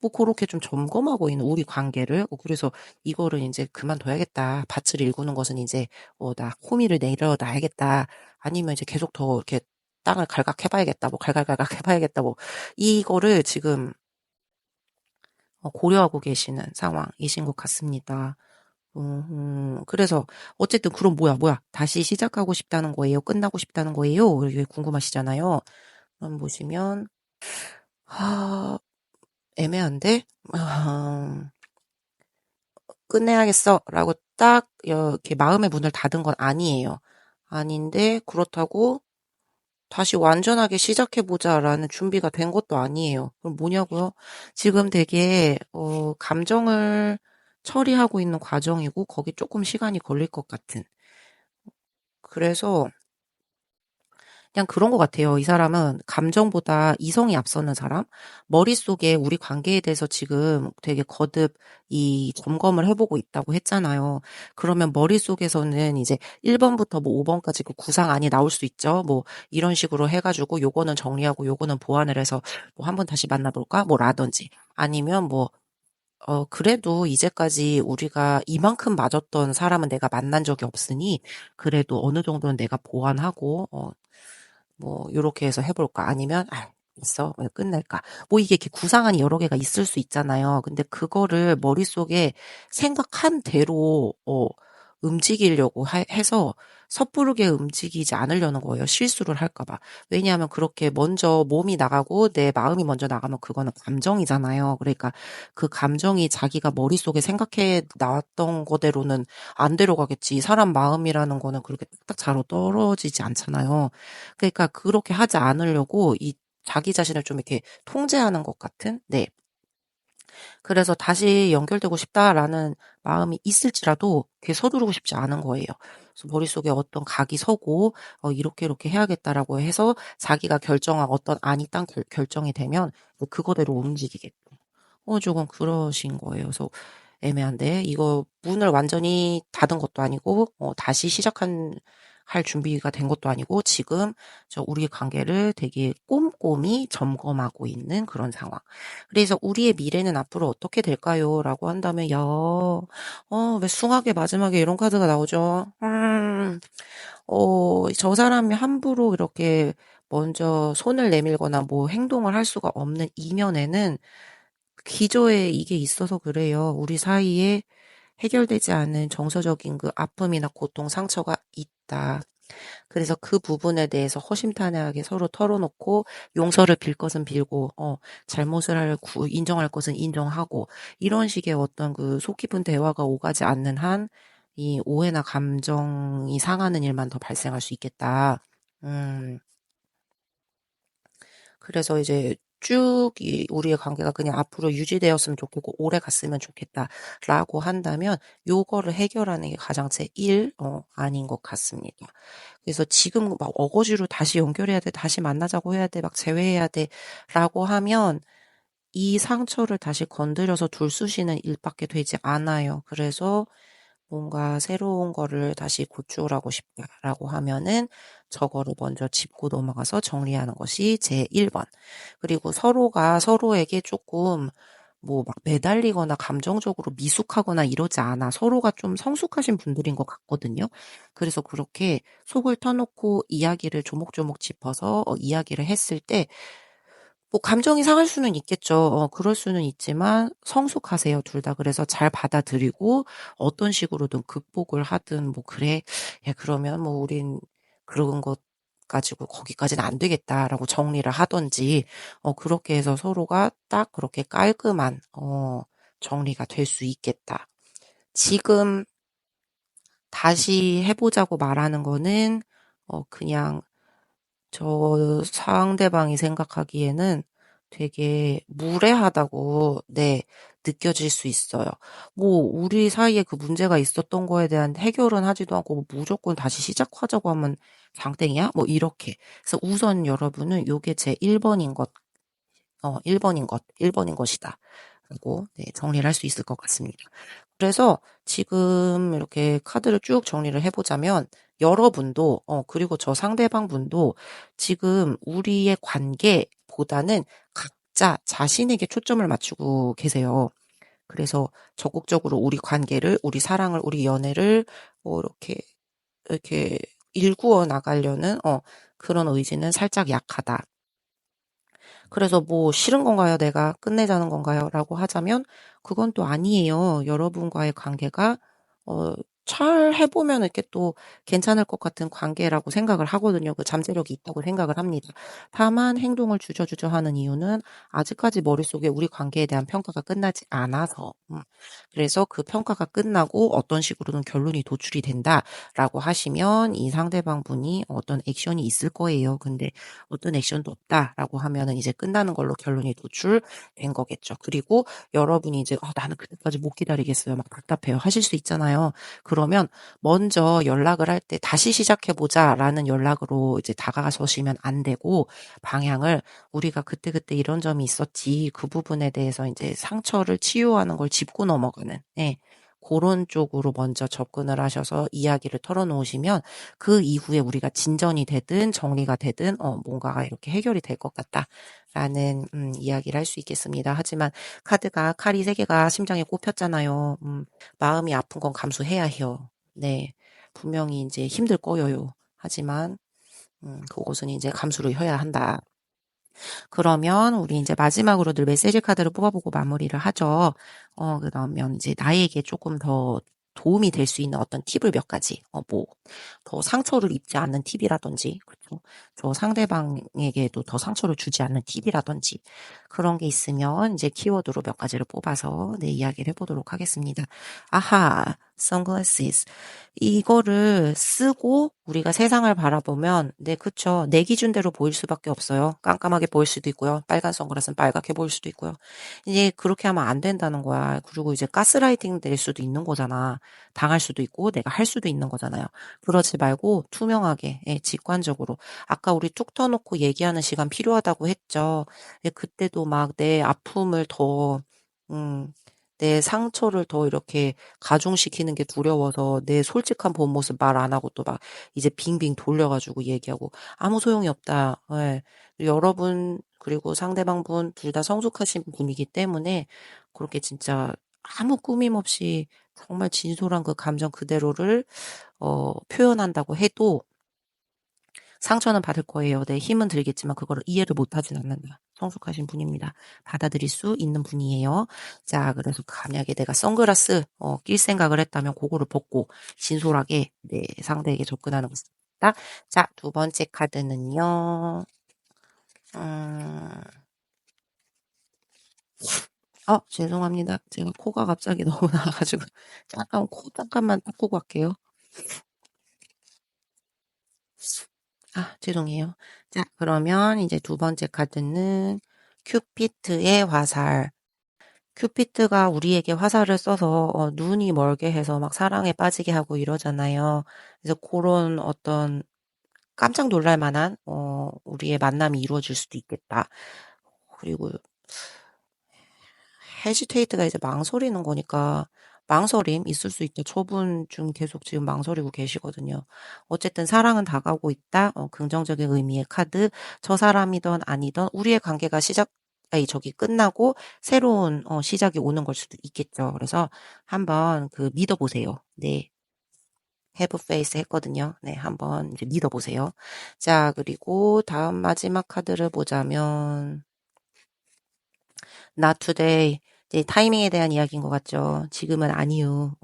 뭐 그렇게 좀 점검하고 있는 우리 관계를 그래서 이거를 이제 그만둬야겠다. 밭을 일구는 것은 이제 나 호미를 내려놔야겠다. 아니면 이제 계속 더 이렇게 땅을 갈각해봐야겠다. 뭐 갈갈갈각 해봐야겠다. 뭐 이거를 지금 고려하고 계시는 상황이신 것 같습니다. 그래서 어쨌든 그럼 뭐야 다시 시작하고 싶다는 거예요? 끝나고 싶다는 거예요? 이게 궁금하시잖아요. 보시면 애매한데, 끝내야겠어 라고 딱 이렇게 마음의 문을 닫은 건 아니에요. 아닌데 그렇다고 다시 완전하게 시작해보자라는 준비가 된 것도 아니에요. 그럼 뭐냐고요? 지금 되게 감정을 처리하고 있는 과정이고 거기 조금 시간이 걸릴 것 같은. 그래서 그냥 그런 것 같아요. 이 사람은 감정보다 이성이 앞서는 사람? 머릿속에 우리 관계에 대해서 지금 되게 거듭 이 점검을 해보고 있다고 했잖아요. 그러면 머릿속에서는 이제 1번부터 뭐 5번까지 그 구상안이 나올 수 있죠. 뭐 이런 식으로 해가지고 요거는 정리하고 요거는 보완을 해서 뭐 한번 다시 만나볼까? 뭐 라든지. 아니면 뭐 그래도 이제까지 우리가 이만큼 맞았던 사람은 내가 만난 적이 없으니 그래도 어느 정도는 내가 보완하고 뭐 요렇게 해서 해볼까? 아니면 있어 왜 끝낼까? 뭐 이게 이렇게 구상안이 여러 개가 있을 수 있잖아요. 근데 그거를 머릿속에 생각한 대로 움직이려고 해서 섣부르게 움직이지 않으려는 거예요. 실수를 할까 봐. 왜냐하면 그렇게 먼저 몸이 나가고 내 마음이 먼저 나가면 그거는 감정이잖아요. 그러니까 그 감정이 자기가 머릿속에 생각해 놨던 거대로는 안 데려가겠지. 사람 마음이라는 거는 그렇게 딱딱 자로 떨어지지 않잖아요. 그러니까 그렇게 하지 않으려고 이 자기 자신을 좀 이렇게 통제하는 것 같은? 네. 그래서 다시 연결되고 싶다라는 마음이 있을지라도 그게 서두르고 싶지 않은 거예요. 그래서 머릿속에 어떤 각이 서고 이렇게 해야겠다라고 해서 자기가 결정한 어떤 안이 딱 결정이 되면 그거대로 움직이겠죠. 조금 그러신 거예요. 그래서 애매한데 이거 문을 완전히 닫은 것도 아니고 다시 할 준비가 된 것도 아니고 지금 우리의 관계를 되게 꼼꼼히 점검하고 있는 그런 상황. 그래서 우리의 미래는 앞으로 어떻게 될까요? 라고 한다면 왜 숭하게 마지막에 이런 카드가 나오죠? 저 사람이 함부로 이렇게 먼저 손을 내밀거나 뭐 행동을 할 수가 없는 이면에는 기저에 이게 있어서 그래요. 우리 사이에 해결되지 않은 정서적인 그 아픔이나 고통, 상처가 있다. 그래서 그 부분에 대해서 허심탄회하게 서로 털어놓고 용서를 빌 것은 빌고, 잘못을 인정할 것은 인정하고, 이런 식의 어떤 그 속 깊은 대화가 오가지 않는 한, 이 오해나 감정이 상하는 일만 더 발생할 수 있겠다. 음, 그래서 이제 쭉 우리의 관계가 그냥 앞으로 유지되었으면 좋겠고 오래 갔으면 좋겠다라고 한다면 요거를 해결하는 게 가장 제1 아닌 것 같습니다. 그래서 지금 막 어거지로 다시 연결해야 돼, 다시 만나자고 해야 돼, 막 재회해야 돼라고 하면 이 상처를 다시 건드려서 둘 쑤시는 일밖에 되지 않아요. 그래서 뭔가 새로운 거를 다시 고출하고 싶다라고 하면은 저거를 먼저 짚고 넘어가서 정리하는 것이 제 1번. 그리고 서로가 서로에게 조금 뭐 막 매달리거나 감정적으로 미숙하거나 이러지 않아. 서로가 좀 성숙하신 분들인 것 같거든요. 그래서 그렇게 속을 터놓고 이야기를 조목조목 짚어서 이야기를 했을 때 뭐 감정이 상할 수는 있겠죠. 그럴 수는 있지만 성숙하세요, 둘 다. 그래서 잘 받아들이고 어떤 식으로든 극복을 하든 뭐 그래. 야, 그러면 뭐 우린 그런 것 가지고 거기까지는 안 되겠다라고 정리를 하든지 그렇게 해서 서로가 딱 그렇게 깔끔한 정리가 될 수 있겠다. 지금 다시 해보자고 말하는 거는 그냥 저 상대방이 생각하기에는 되게 무례하다고, 네, 느껴질 수 있어요. 뭐, 우리 사이에 그 문제가 있었던 거에 대한 해결은 하지도 않고, 뭐 무조건 다시 시작하자고 하면 장땡이야? 뭐, 이렇게. 그래서 우선 여러분은 요게 제 1번인 것, 1번인 것이다. 라고, 네, 정리를 할 수 있을 것 같습니다. 그래서 지금 이렇게 카드를 쭉 정리를 해보자면 여러분도 그리고 저 상대방 분도 지금 우리의 관계보다는 각자 자신에게 초점을 맞추고 계세요. 그래서 적극적으로 우리 관계를, 우리 사랑을, 우리 연애를 뭐 이렇게 일구어 나가려는 그런 의지는 살짝 약하다. 그래서 뭐 싫은 건가요? 내가 끝내자는 건가요? 라고 하자면 그건 또 아니에요. 여러분과의 관계가 어, 잘 해보면 이렇게 또 괜찮을 것 같은 관계라고 생각을 하거든요. 그 잠재력이 있다고 생각을 합니다. 다만 행동을 주저주저 하는 이유는 아직까지 머릿속에 우리 관계에 대한 평가가 끝나지 않아서, 그래서 그 평가가 끝나고 어떤 식으로든 결론이 도출이 된다라고 하시면 이 상대방 분이 어떤 액션이 있을 거예요. 근데 어떤 액션도 없다라고 하면은 이제 끝나는 걸로 결론이 도출된 거겠죠. 그리고 여러분이 이제 나는 그때까지 못 기다리겠어요. 막 답답해요. 하실 수 있잖아요. 그러면 먼저 연락을 할 때 다시 시작해보자라는 연락으로 이제 다가서시면 안 되고 방향을 우리가 그때그때 이런 점이 있었지 그 부분에 대해서 이제 상처를 치유하는 걸 짚고 넘어가는 그런 쪽으로 먼저 접근을 하셔서 이야기를 털어놓으시면 그 이후에 우리가 진전이 되든 정리가 되든 뭔가가 이렇게 해결이 될 것 같다라는 이야기를 할 수 있겠습니다. 하지만 카드가 칼이 3개가 심장에 꼽혔잖아요. 마음이 아픈 건 감수해야 해요. 네. 분명히 이제 힘들 거예요. 하지만 그것은 이제 감수를 해야 한다. 그러면 우리 이제 마지막으로 늘 메시지 카드를 뽑아보고 마무리를 하죠. 그러면 이제 나에게 조금 더 도움이 될 수 있는 어떤 팁을 몇 가지, 더 상처를 입지 않는 팁이라든지, 그렇죠? 저 상대방에게도 더 상처를 주지 않는 팁이라든지, 그런 게 있으면 이제 키워드로 몇 가지를 뽑아서 내 이야기를 해보도록 하겠습니다. 아하, sunglasses. 이거를 쓰고 우리가 세상을 바라보면, 네, 그쵸. 내 기준대로 보일 수밖에 없어요. 깜깜하게 보일 수도 있고요. 빨간 선글라스는 빨갛게 보일 수도 있고요. 이제 그렇게 하면 안 된다는 거야. 그리고 이제 가스라이팅 될 수도 있는 거잖아. 당할 수도 있고, 내가 할 수도 있는 거잖아요. 그러지 말고 투명하게, 직관적으로. 아까 우리 툭 터놓고 얘기하는 시간 필요하다고 했죠. 그때도 막 내 아픔을 더, 음, 내 상처를 더 이렇게 가중시키는 게 두려워서 내 솔직한 본 모습 말 안 하고 또 막 이제 빙빙 돌려가지고 얘기하고 아무 소용이 없다. 예. 여러분 그리고 상대방 분 둘 다 성숙하신 분이기 때문에 그렇게 진짜 아무 꾸밈 없이 정말 진솔한 그 감정 그대로를 표현한다고 해도 상처는 받을 거예요. 내 힘은 들겠지만 그거를 이해를 못하진 않는다. 성숙하신 분입니다. 받아들일 수 있는 분이에요. 자, 그래서 만약에 내가 선글라스 낄 생각을 했다면 그거를 벗고 진솔하게 내 상대에게 접근하는 것입니다. 자, 두 번째 카드는요. 음, 죄송합니다. 제가 코가 갑자기 너무 나와가지고 잠깐만 닦고 갈게요. 죄송해요. 자, 그러면 이제 두 번째 카드는 큐피트의 화살. 큐피트가 우리에게 화살을 써서 눈이 멀게 해서 막 사랑에 빠지게 하고 이러잖아요. 그래서 그런 어떤 깜짝 놀랄 만한 우리의 만남이 이루어질 수도 있겠다. 그리고 헤지테이트가 이제 망설이는 거니까 망설임 있을 수 있다. 저분 좀 계속 지금 망설이고 계시거든요. 어쨌든 사랑은 다가오고 있다. 긍정적인 의미의 카드. 저 사람이든 아니든 우리의 관계가 저기 끝나고 새로운 시작이 오는 걸 수도 있겠죠. 그래서 한번 그 믿어보세요. 네. have faith 했거든요. 네, 한번 이제 믿어보세요. 자, 그리고 다음 마지막 카드를 보자면 not today. 이제 타이밍에 대한 이야기인 것 같죠. 지금은 아니요.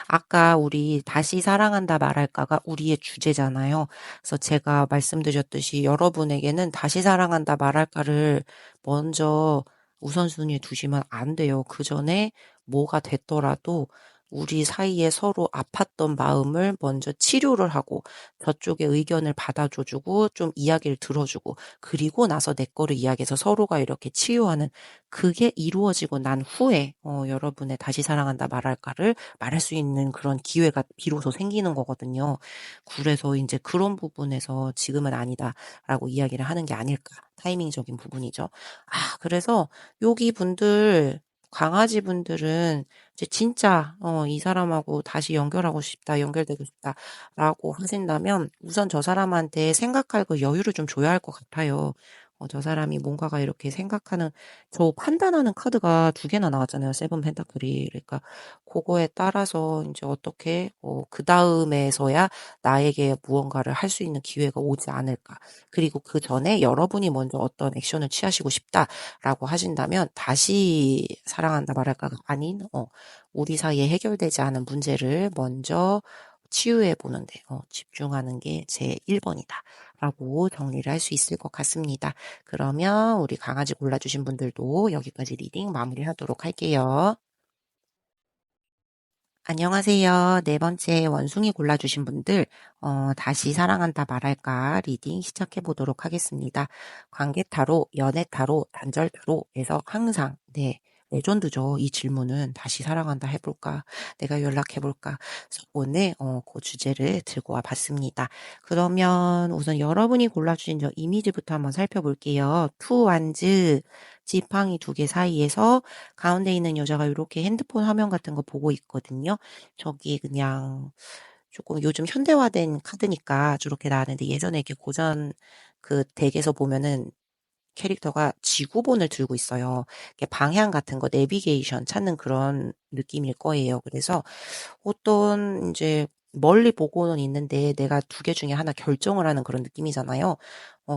아까 우리 다시 사랑한다 말할까가 우리의 주제잖아요. 그래서 제가 말씀드렸듯이 여러분에게는 다시 사랑한다 말할까를 먼저 우선순위에 두시면 안 돼요. 그 전에 뭐가 됐더라도 우리 사이에 서로 아팠던 마음을 먼저 치료를 하고 저쪽의 의견을 받아줘주고 좀 이야기를 들어주고 그리고 나서 내 거를 이야기해서 서로가 이렇게 치유하는 그게 이루어지고 난 후에 여러분의 다시 사랑한다 말할까를 말할 수 있는 그런 기회가 비로소 생기는 거거든요. 그래서 이제 그런 부분에서 지금은 아니다라고 이야기를 하는 게 아닐까. 타이밍적인 부분이죠. 그래서 여기 분들 강아지 분들은 이제 진짜 이 사람하고 다시 연결하고 싶다, 연결되고 싶다라고 하신다면 우선 저 사람한테 생각할 그 여유를 좀 줘야 할 것 같아요. 저 사람이 뭔가가 이렇게 생각하는, 저 판단하는 카드가 두 개나 나왔잖아요. 세븐 펜타클이. 그러니까 그거에 따라서 이제 어떻게 그 다음에서야 나에게 무언가를 할 수 있는 기회가 오지 않을까. 그리고 그 전에 여러분이 먼저 어떤 액션을 취하시고 싶다라고 하신다면 다시 사랑한다 말할까가 아닌 우리 사이에 해결되지 않은 문제를 먼저 치유해 보는데 집중하는 게 제 1번이다. 라고 정리를 할 수 있을 것 같습니다. 그러면 우리 강아지 골라주신 분들도 여기까지 리딩 마무리하도록 할게요. 안녕하세요. 네 번째 원숭이 골라주신 분들, 다시 사랑한다 말할까 리딩 시작해 보도록 하겠습니다. 관계 타로, 연애 타로, 단절 타로에서 항상, 네, 레전드죠. 이 질문은 다시 사랑한다 해볼까? 내가 연락해볼까? 그래서 오늘, 그 주제를 들고 와 봤습니다. 그러면 우선 여러분이 골라주신 저 이미지부터 한번 살펴볼게요. 투 완즈, 지팡이 두 개 사이에서 가운데 있는 여자가 이렇게 핸드폰 화면 같은 거 보고 있거든요. 저기 그냥 조금 요즘 현대화된 카드니까 저렇게 나왔는데 예전에 이렇게 고전 그 덱에서 보면은 캐릭터가 지구본을 들고 있어요. 이렇게 방향 같은 거 내비게이션 찾는 그런 느낌일 거예요. 그래서 어떤 이제 멀리 보고는 있는데 내가 두 개 중에 하나 결정을 하는 그런 느낌이잖아요.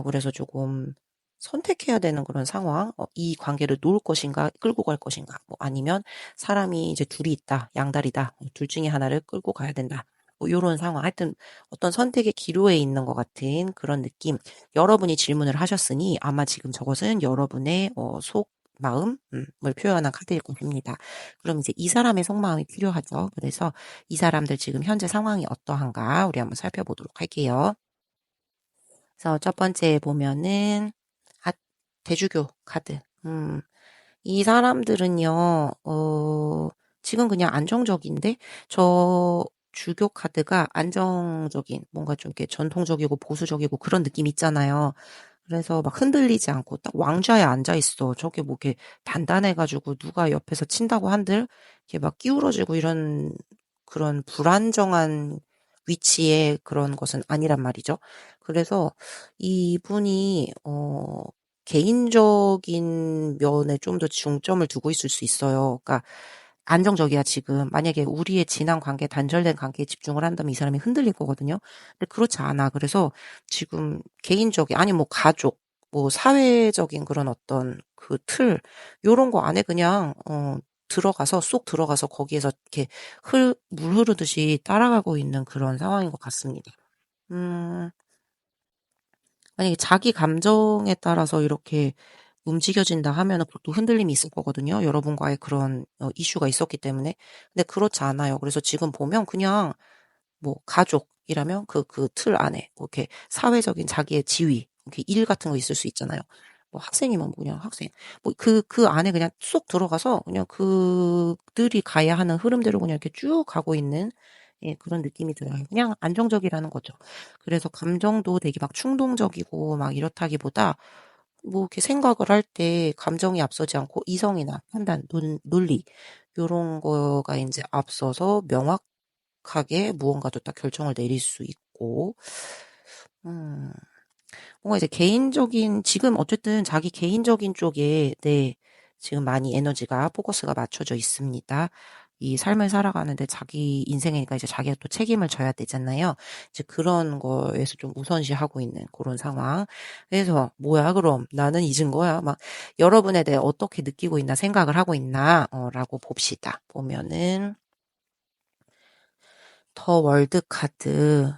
그래서 조금 선택해야 되는 그런 상황, 이 관계를 놓을 것인가, 끌고 갈 것인가, 뭐 아니면 사람이 이제 둘이 있다, 양다리다, 둘 중에 하나를 끌고 가야 된다. 뭐 요런 상황. 하여튼 어떤 선택의 기로에 있는 것 같은 그런 느낌. 여러분이 질문을 하셨으니 아마 지금 저것은 여러분의 속 마음을 표현한 카드일 것입니다. 그럼 이제 이 사람의 속마음이 필요하죠. 그래서 이 사람들 지금 현재 상황이 어떠한가 우리 한번 살펴보도록 할게요. 그래서 첫 번째 보면은 아, 대주교 카드. 이 사람들은요, 지금 그냥 안정적인데, 저 주교 카드가 안정적인, 뭔가 좀 이렇게 전통적이고 보수적이고 그런 느낌 있잖아요. 그래서 막 흔들리지 않고 딱 왕좌에 앉아 있어. 저게 뭐 이렇게 단단해가지고 누가 옆에서 친다고 한들, 이렇게 막 기울어지고 이런 그런 불안정한 위치의 그런 것은 아니란 말이죠. 그래서 이분이, 개인적인 면에 좀 더 중점을 두고 있을 수 있어요. 그러니까 안정적이야 지금. 만약에 우리의 지난 관계, 단절된 관계에 집중을 한다면 이 사람이 흔들릴 거거든요. 근데 그렇지 않아. 그래서 지금 개인적인, 아니 뭐 가족, 뭐 사회적인 그런 어떤 그 틀, 요런 거 안에 그냥 들어가서 쏙 들어가서 거기에서 이렇게 물 흐르듯이 따라가고 있는 그런 상황인 것 같습니다. 음, 만약에 자기 감정에 따라서 이렇게 움직여진다 하면은 또 흔들림이 있을 거거든요. 여러분과의 그런 이슈가 있었기 때문에. 근데 그렇지 않아요. 그래서 지금 보면 그냥 뭐 가족이라면 그 틀 안에 뭐 이렇게 사회적인 자기의 지위, 이렇게 일 같은 거 있을 수 있잖아요. 뭐 학생이면 뭐 그냥 학생. 뭐 그 안에 그냥 쏙 들어가서 그냥 그들이 가야 하는 흐름대로 그냥 이렇게 쭉 가고 있는 예, 그런 느낌이 들어요. 그냥 안정적이라는 거죠. 그래서 감정도 되게 막 충동적이고 막 이렇다기보다 뭐 이렇게 생각을 할 때 감정이 앞서지 않고 이성이나 판단, 논리 요런 거가 이제 앞서서 명확하게 무언가도 딱 결정을 내릴 수 있고 음. 뭔가 이제 개인적인 지금 어쨌든 자기 개인적인 쪽에 네, 지금 많이 에너지가 포커스가 맞춰져 있습니다. 이 삶을 살아가는데 자기 인생이니까 이제 자기가 또 책임을 져야 되잖아요. 이제 그런 거에서 좀 우선시하고 있는 그런 상황. 그래서 뭐야 그럼 나는 잊은 거야. 막 여러분에 대해 어떻게 느끼고 있나 생각을 하고 있나 라고 봅시다. 보면은 더 월드 카드.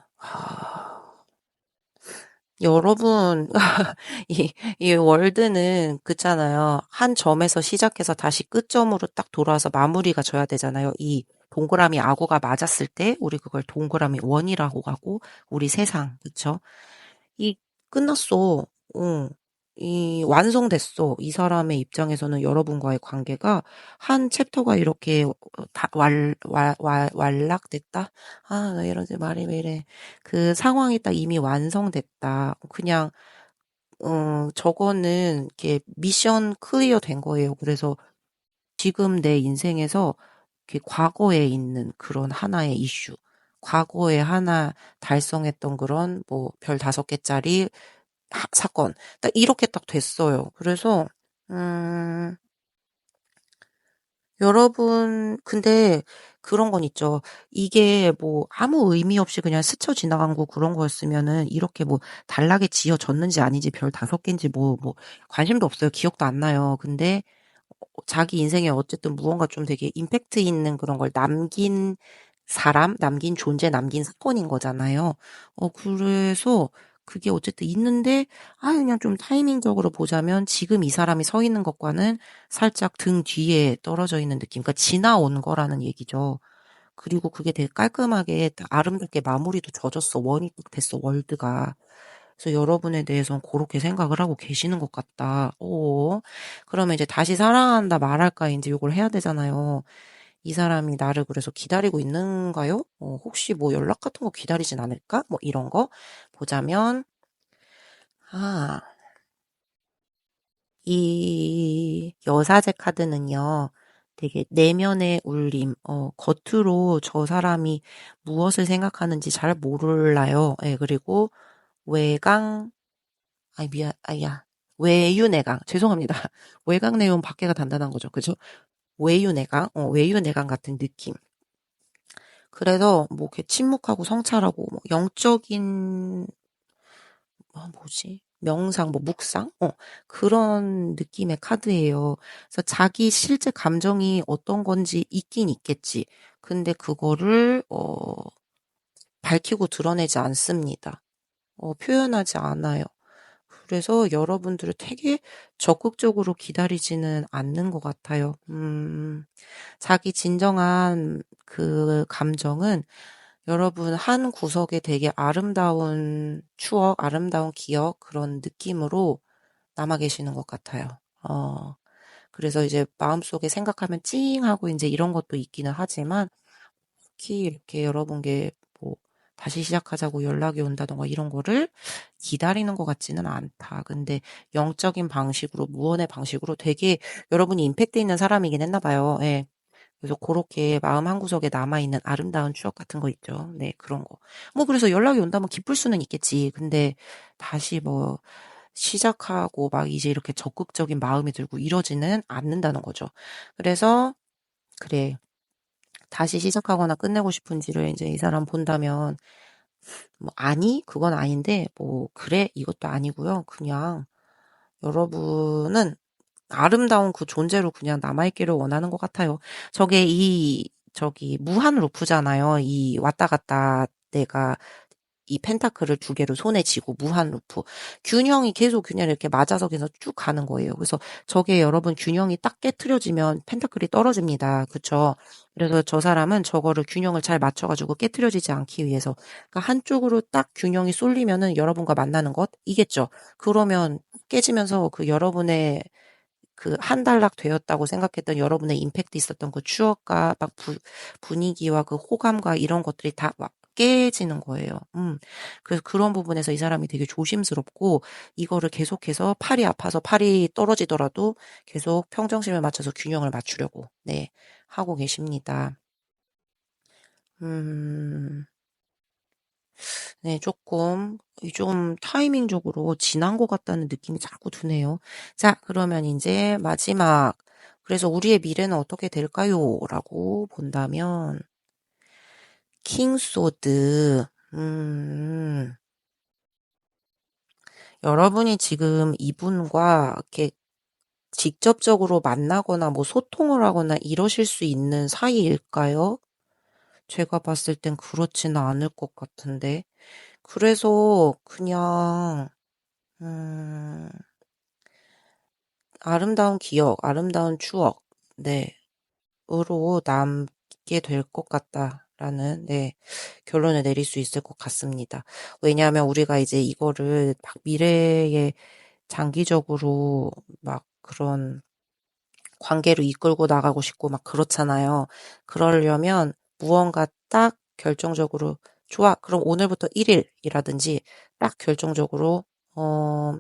여러분, 이 월드는 그렇잖아요. 한 점에서 시작해서 다시 끝점으로 딱 돌아와서 마무리가 져야 되잖아요. 이 동그라미 아구가 맞았을 때 우리 그걸 동그라미 원이라고 하고 우리 세상, 그쵸? 이 끝났어. 응. 이 완성됐어. 이 사람의 입장에서는 여러분과의 관계가 한 챕터가 이렇게 완락됐다? 아, 나 이러지 말이 왜 이래. 그 상황이 딱 이미 완성됐다. 그냥 저거는 이렇게 미션 클리어 된 거예요. 그래서 지금 내 인생에서 이렇게 과거에 있는 그런 하나의 이슈, 과거에 하나 달성했던 그런 뭐 별 5개짜리 사건. 딱 이렇게 딱 됐어요. 그래서, 음, 여러분, 근데 그런 건 있죠. 이게 뭐 아무 의미 없이 그냥 스쳐 지나간 거 그런 거였으면은 이렇게 뭐 단락에 지어졌는지 아닌지 별 5개인지 뭐 관심도 없어요. 기억도 안 나요. 근데 자기 인생에 어쨌든 무언가 좀 되게 임팩트 있는 그런 걸 남긴 사람, 남긴 존재, 남긴 사건인 거잖아요. 그래서 그게 어쨌든 있는데, 그냥 좀 타이밍적으로 보자면 지금 이 사람이 서 있는 것과는 살짝 등 뒤에 떨어져 있는 느낌. 그러니까 지나온 거라는 얘기죠. 그리고 그게 되게 깔끔하게 딱 아름답게 마무리도 져졌어. 원이 딱 됐어, 월드가. 그래서 여러분에 대해서는 그렇게 생각을 하고 계시는 것 같다. 그러면 이제 다시 사랑한다 말할까 이제 요걸 해야 되잖아요. 이 사람이 나를 그래서 기다리고 있는가요? 혹시 뭐 연락 같은 거 기다리진 않을까? 뭐 이런 거 보자면, 아, 이 여사제 카드는요, 되게 내면의 울림, 겉으로 저 사람이 무엇을 생각하는지 잘 몰라요. 예, 그리고 외강, 미안, 외유내강. 죄송합니다. 외강 내용 밖에가 단단한 거죠. 그죠? 외유내강, 외유내강 같은 느낌. 그래서 뭐 이렇게 침묵하고 성찰하고 뭐 영적인 뭐지? 명상, 뭐 묵상? 그런 느낌의 카드예요. 그래서 자기 실제 감정이 어떤 건지 있긴 있겠지. 근데 그거를 밝히고 드러내지 않습니다. 표현하지 않아요. 그래서 여러분들을 되게 적극적으로 기다리지는 않는 것 같아요. 자기 진정한 그 감정은 여러분 한 구석에 되게 아름다운 추억, 아름다운 기억, 그런 느낌으로 남아 계시는 것 같아요. 그래서 이제 마음속에 생각하면 찡하고 이제 이런 것도 있기는 하지만 특히 이렇게 여러분께 뭐 다시 시작하자고 연락이 온다던가 이런 거를 기다리는 것 같지는 않다. 근데 영적인 방식으로, 무언의 방식으로 되게 여러분이 임팩트 있는 사람이긴 했나 봐요. 예. 그래서 그렇게 마음 한구석에 남아있는 아름다운 추억 같은 거 있죠. 네, 그런 거. 뭐 그래서 연락이 온다면 기쁠 수는 있겠지. 근데 다시 뭐 시작하고 막 이제 이렇게 적극적인 마음이 들고 이러지는 않는다는 거죠. 그래서 그래. 다시 시작하거나 끝내고 싶은지를 이제 이 사람 본다면 뭐 아니 그건 아닌데 뭐 그래 이것도 아니고요. 그냥 여러분은 아름다운 그 존재로 그냥 남아있기를 원하는 것 같아요. 저게 저기 무한 루프잖아요. 이 왔다 갔다 내가 이 펜타클을 2개를 손에 쥐고 무한 루프. 균형이 계속 그냥 이렇게 맞아서 계속 쭉 가는 거예요. 그래서 저게 여러분 균형이 딱 깨트려지면 펜타클이 떨어집니다. 그쵸? 그래서 저 사람은 저거를 균형을 잘 맞춰가지고 깨트려지지 않기 위해서. 그러니까 한쪽으로 딱 균형이 쏠리면은 여러분과 만나는 것 이겠죠. 그러면 깨지면서 그 여러분의 그 한 단락 되었다고 생각했던 여러분의 임팩트 있었던 그 추억과 막 분위기와 그 호감과 이런 것들이 다 막 깨지는 거예요. 그래서 그런 부분에서 이 사람이 되게 조심스럽고 이거를 계속해서 팔이 아파서 팔이 떨어지더라도 계속 평정심을 맞춰서 균형을 맞추려고 네 하고 계십니다. 음. 네, 좀 타이밍적으로 지난 것 같다는 느낌이 자꾸 드네요. 자, 그러면 이제 마지막. 그래서 우리의 미래는 어떻게 될까요? 라고 본다면, 킹소드. 여러분이 지금 이분과 이렇게 직접적으로 만나거나 뭐 소통을 하거나 이러실 수 있는 사이일까요? 제가 봤을 땐 그렇지는 않을 것 같은데. 그래서 그냥, 음, 아름다운 기억, 아름다운 추억, 네, 으로 남게 될 것 같다라는, 네, 결론을 내릴 수 있을 것 같습니다. 왜냐하면 우리가 이제 이거를 막 미래에 장기적으로 막 그런 관계로 이끌고 나가고 싶고 막 그렇잖아요. 그러려면 무언가 딱 결정적으로, 좋아, 그럼 오늘부터 1일이라든지 딱 결정적으로, 어,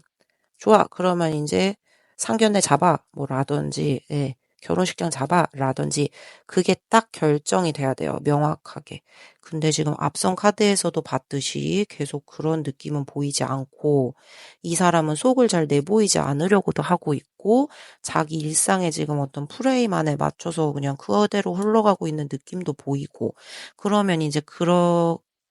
좋아. 그러면 이제 상견례 잡아. 뭐라든지, 예. 결혼식장 잡아라든지 그게 딱 결정이 돼야 돼요. 명확하게. 근데 지금 앞선 카드에서도 봤듯이 계속 그런 느낌은 보이지 않고 이 사람은 속을 잘 내보이지 않으려고도 하고 있고 자기 일상에 지금 어떤 프레임 안에 맞춰서 그냥 그대로 흘러가고 있는 느낌도 보이고 그러면 이제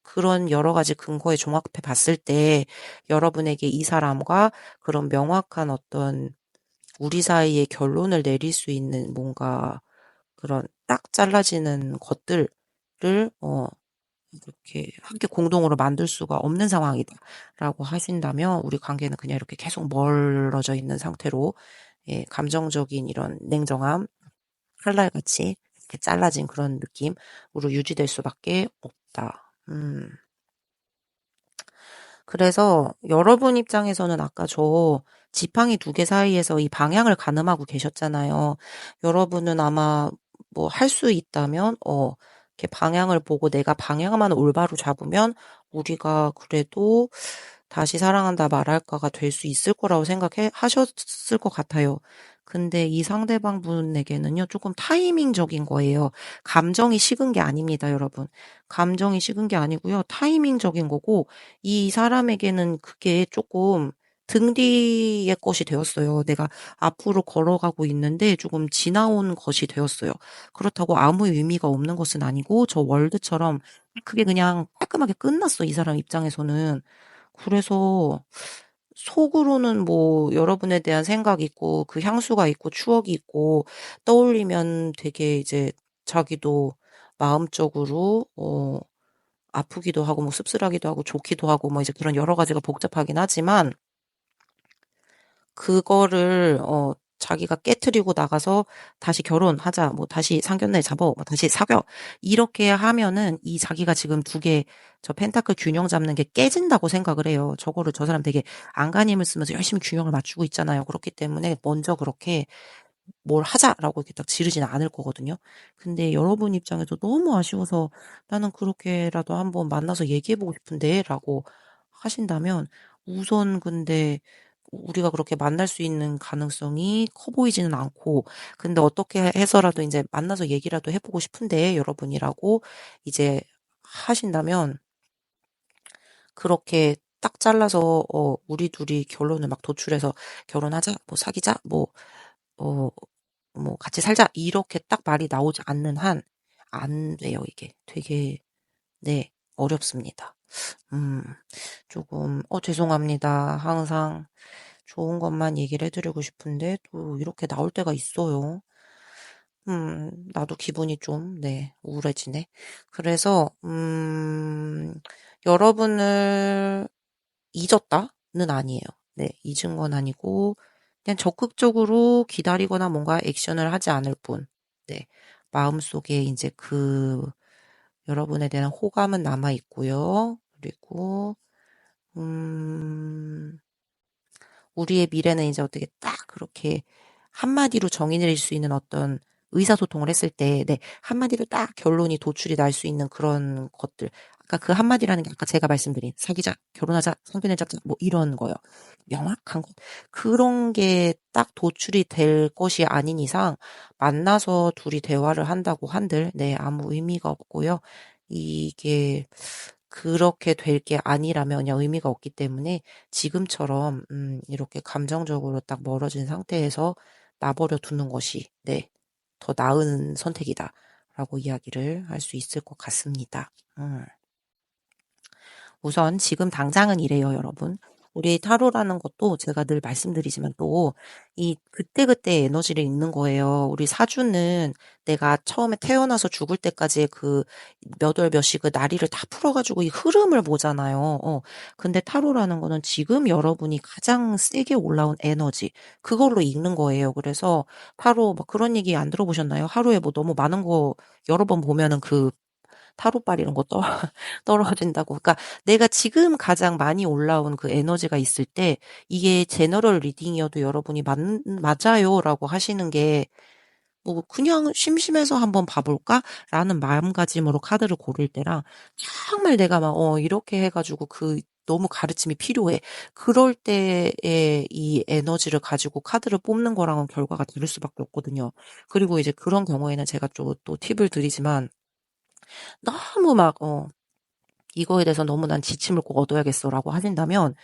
그런 여러 가지 근거에 종합해 봤을 때 여러분에게 이 사람과 그런 명확한 어떤 우리 사이에 결론을 내릴 수 있는 뭔가 그런 딱 잘라지는 것들을 이렇게 함께 공동으로 만들 수가 없는 상황이다라고 하신다면 우리 관계는 그냥 이렇게 계속 멀어져 있는 상태로 예, 감정적인 이런 냉정함, 칼날같이 이렇게 잘라진 그런 느낌으로 유지될 수밖에 없다. 그래서 여러분 입장에서는 아까 저 지팡이 두 개 사이에서 이 방향을 가늠하고 계셨잖아요. 여러분은 아마 뭐 할 수 있다면 이렇게 방향을 보고 내가 방향만 올바로 잡으면 우리가 그래도 다시 사랑한다 말할까가 될 수 있을 거라고 하셨을 것 같아요. 근데 이 상대방 분에게는요, 조금 타이밍적인 거예요. 감정이 식은 게 아닙니다, 여러분. 감정이 식은 게 아니고요, 타이밍적인 거고, 이 사람에게는 그게 조금 등 뒤의 것이 되었어요. 내가 앞으로 걸어가고 있는데 조금 지나온 것이 되었어요. 그렇다고 아무 의미가 없는 것은 아니고, 저 월드처럼 그게 그냥 깔끔하게 끝났어, 이 사람 입장에서는. 그래서 속으로는 뭐 여러분에 대한 생각이 있고 그 향수가 있고 추억이 있고 떠올리면 되게 이제 자기도 마음적으로 아프기도 하고 뭐 씁쓸하기도 하고 좋기도 하고 뭐 이제 그런 여러 가지가 복잡하긴 하지만 그거를 자기가 깨트리고 나가서 다시 결혼하자, 뭐 다시 상견례 잡어, 뭐 다시 사겨 이렇게 하면은 이 자기가 지금 두 개 저 펜타클 균형 잡는 게 깨진다고 생각을 해요. 저거를 저 사람 되게 안간힘을 쓰면서 열심히 균형을 맞추고 있잖아요. 그렇기 때문에 먼저 그렇게 뭘 하자라고 이렇게 딱 지르지는 않을 거거든요. 근데 여러분 입장에서 너무 아쉬워서 나는 그렇게라도 한번 만나서 얘기해보고 싶은데라고 하신다면 우선 근데 우리가 그렇게 만날 수 있는 가능성이 커 보이지는 않고 근데 어떻게 해서라도 이제 만나서 얘기라도 해보고 싶은데 여러분이라고 이제 하신다면 그렇게 딱 잘라서 우리 둘이 결론을 막 도출해서 결혼하자, 뭐 사귀자, 어, 뭐 같이 살자 이렇게 딱 말이 나오지 않는 한 안 돼요, 이게. 되게 네, 어렵습니다. 음. 조금 죄송합니다. 항상 좋은 것만 얘기를 해 드리고 싶은데 또 이렇게 나올 때가 있어요. 나도 기분이 좀 네, 우울해지네. 그래서 여러분을 잊었다는 아니에요. 네, 잊은 건 아니고 그냥 적극적으로 기다리거나 뭔가 액션을 하지 않을 뿐. 네. 마음속에 이제 여러분에 대한 호감은 남아 있고요. 그리고 음 우리의 미래는 이제 어떻게 딱 그렇게 한마디로 정의 내릴 수 있는 어떤 의사소통을 했을 때, 네, 한마디로 딱 결론이 도출이 날 수 있는 그런 것들. 아까 그 한마디라는 게 아까 제가 말씀드린 사귀자, 결혼하자, 성견례 잡자, 뭐 이런 거요. 명확한 것. 그런 게 딱 도출이 될 것이 아닌 이상 만나서 둘이 대화를 한다고 한들, 네, 아무 의미가 없고요. 이게 그렇게 될 게 아니라면 그냥 의미가 없기 때문에 지금처럼 이렇게 감정적으로 딱 멀어진 상태에서 놔버려 두는 것이 네, 더 나은 선택이다라고 이야기를 할 수 있을 것 같습니다. 우선 지금 당장은 이래요, 여러분. 우리 타로라는 것도 제가 늘 말씀드리지만 또 이 그때그때 에너지를 읽는 거예요. 우리 사주는 내가 처음에 태어나서 죽을 때까지의 그 몇 월 몇시 그 나리를 다 풀어가지고 이 흐름을 보잖아요. 근데 타로라는 거는 지금 여러분이 가장 세게 올라온 에너지 그걸로 읽는 거예요. 그래서 타로 막 그런 얘기 안 들어보셨나요? 하루에 뭐 너무 많은 거 여러 번 보면은 그 타로빨 이런 거 떨어진다고. 그러니까 내가 지금 가장 많이 올라온 그 에너지가 있을 때 이게 제너럴 리딩이어도 여러분이 맞아요라고 하시는 게 뭐 그냥 '심심해서 한번 봐 볼까?'라는 마음가짐으로 카드를 고를 때랑 정말 내가 막 이렇게 해 가지고 너무 가르침이 필요해. 그럴 때에 이 에너지를 가지고 카드를 뽑는 거랑은 결과가 다를 수밖에 없거든요. 그리고 이제 그런 경우에는 제가 좀 또 팁을 드리지만 너무 막 이거에 대해서 너무 난 지침을 꼭 얻어야겠어라고 하신다면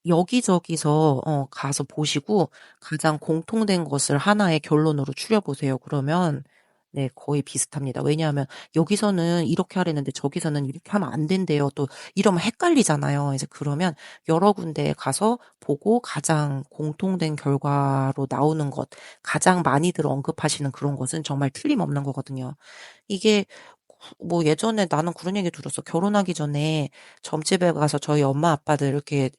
여기저기서 가서 보시고 가장 공통된 것을 하나의 결론으로 추려 보세요. 그러면 네 거의 비슷합니다. 왜냐하면 여기서는 이렇게 하라는데 저기서는 이렇게 하면 안 된대요. 또 이러면 헷갈리잖아요. 이제 그러면 여러 군데에 가서 보고 가장 공통된 결과로 나오는 것, 가장 많이들 언급하시는 그런 것은 정말 틀림없는 거거든요. 이게 뭐 예전에 나는 그런 얘기 들었어. 결혼하기 전에 점집에 가서 저희 엄마 아빠들 이렇게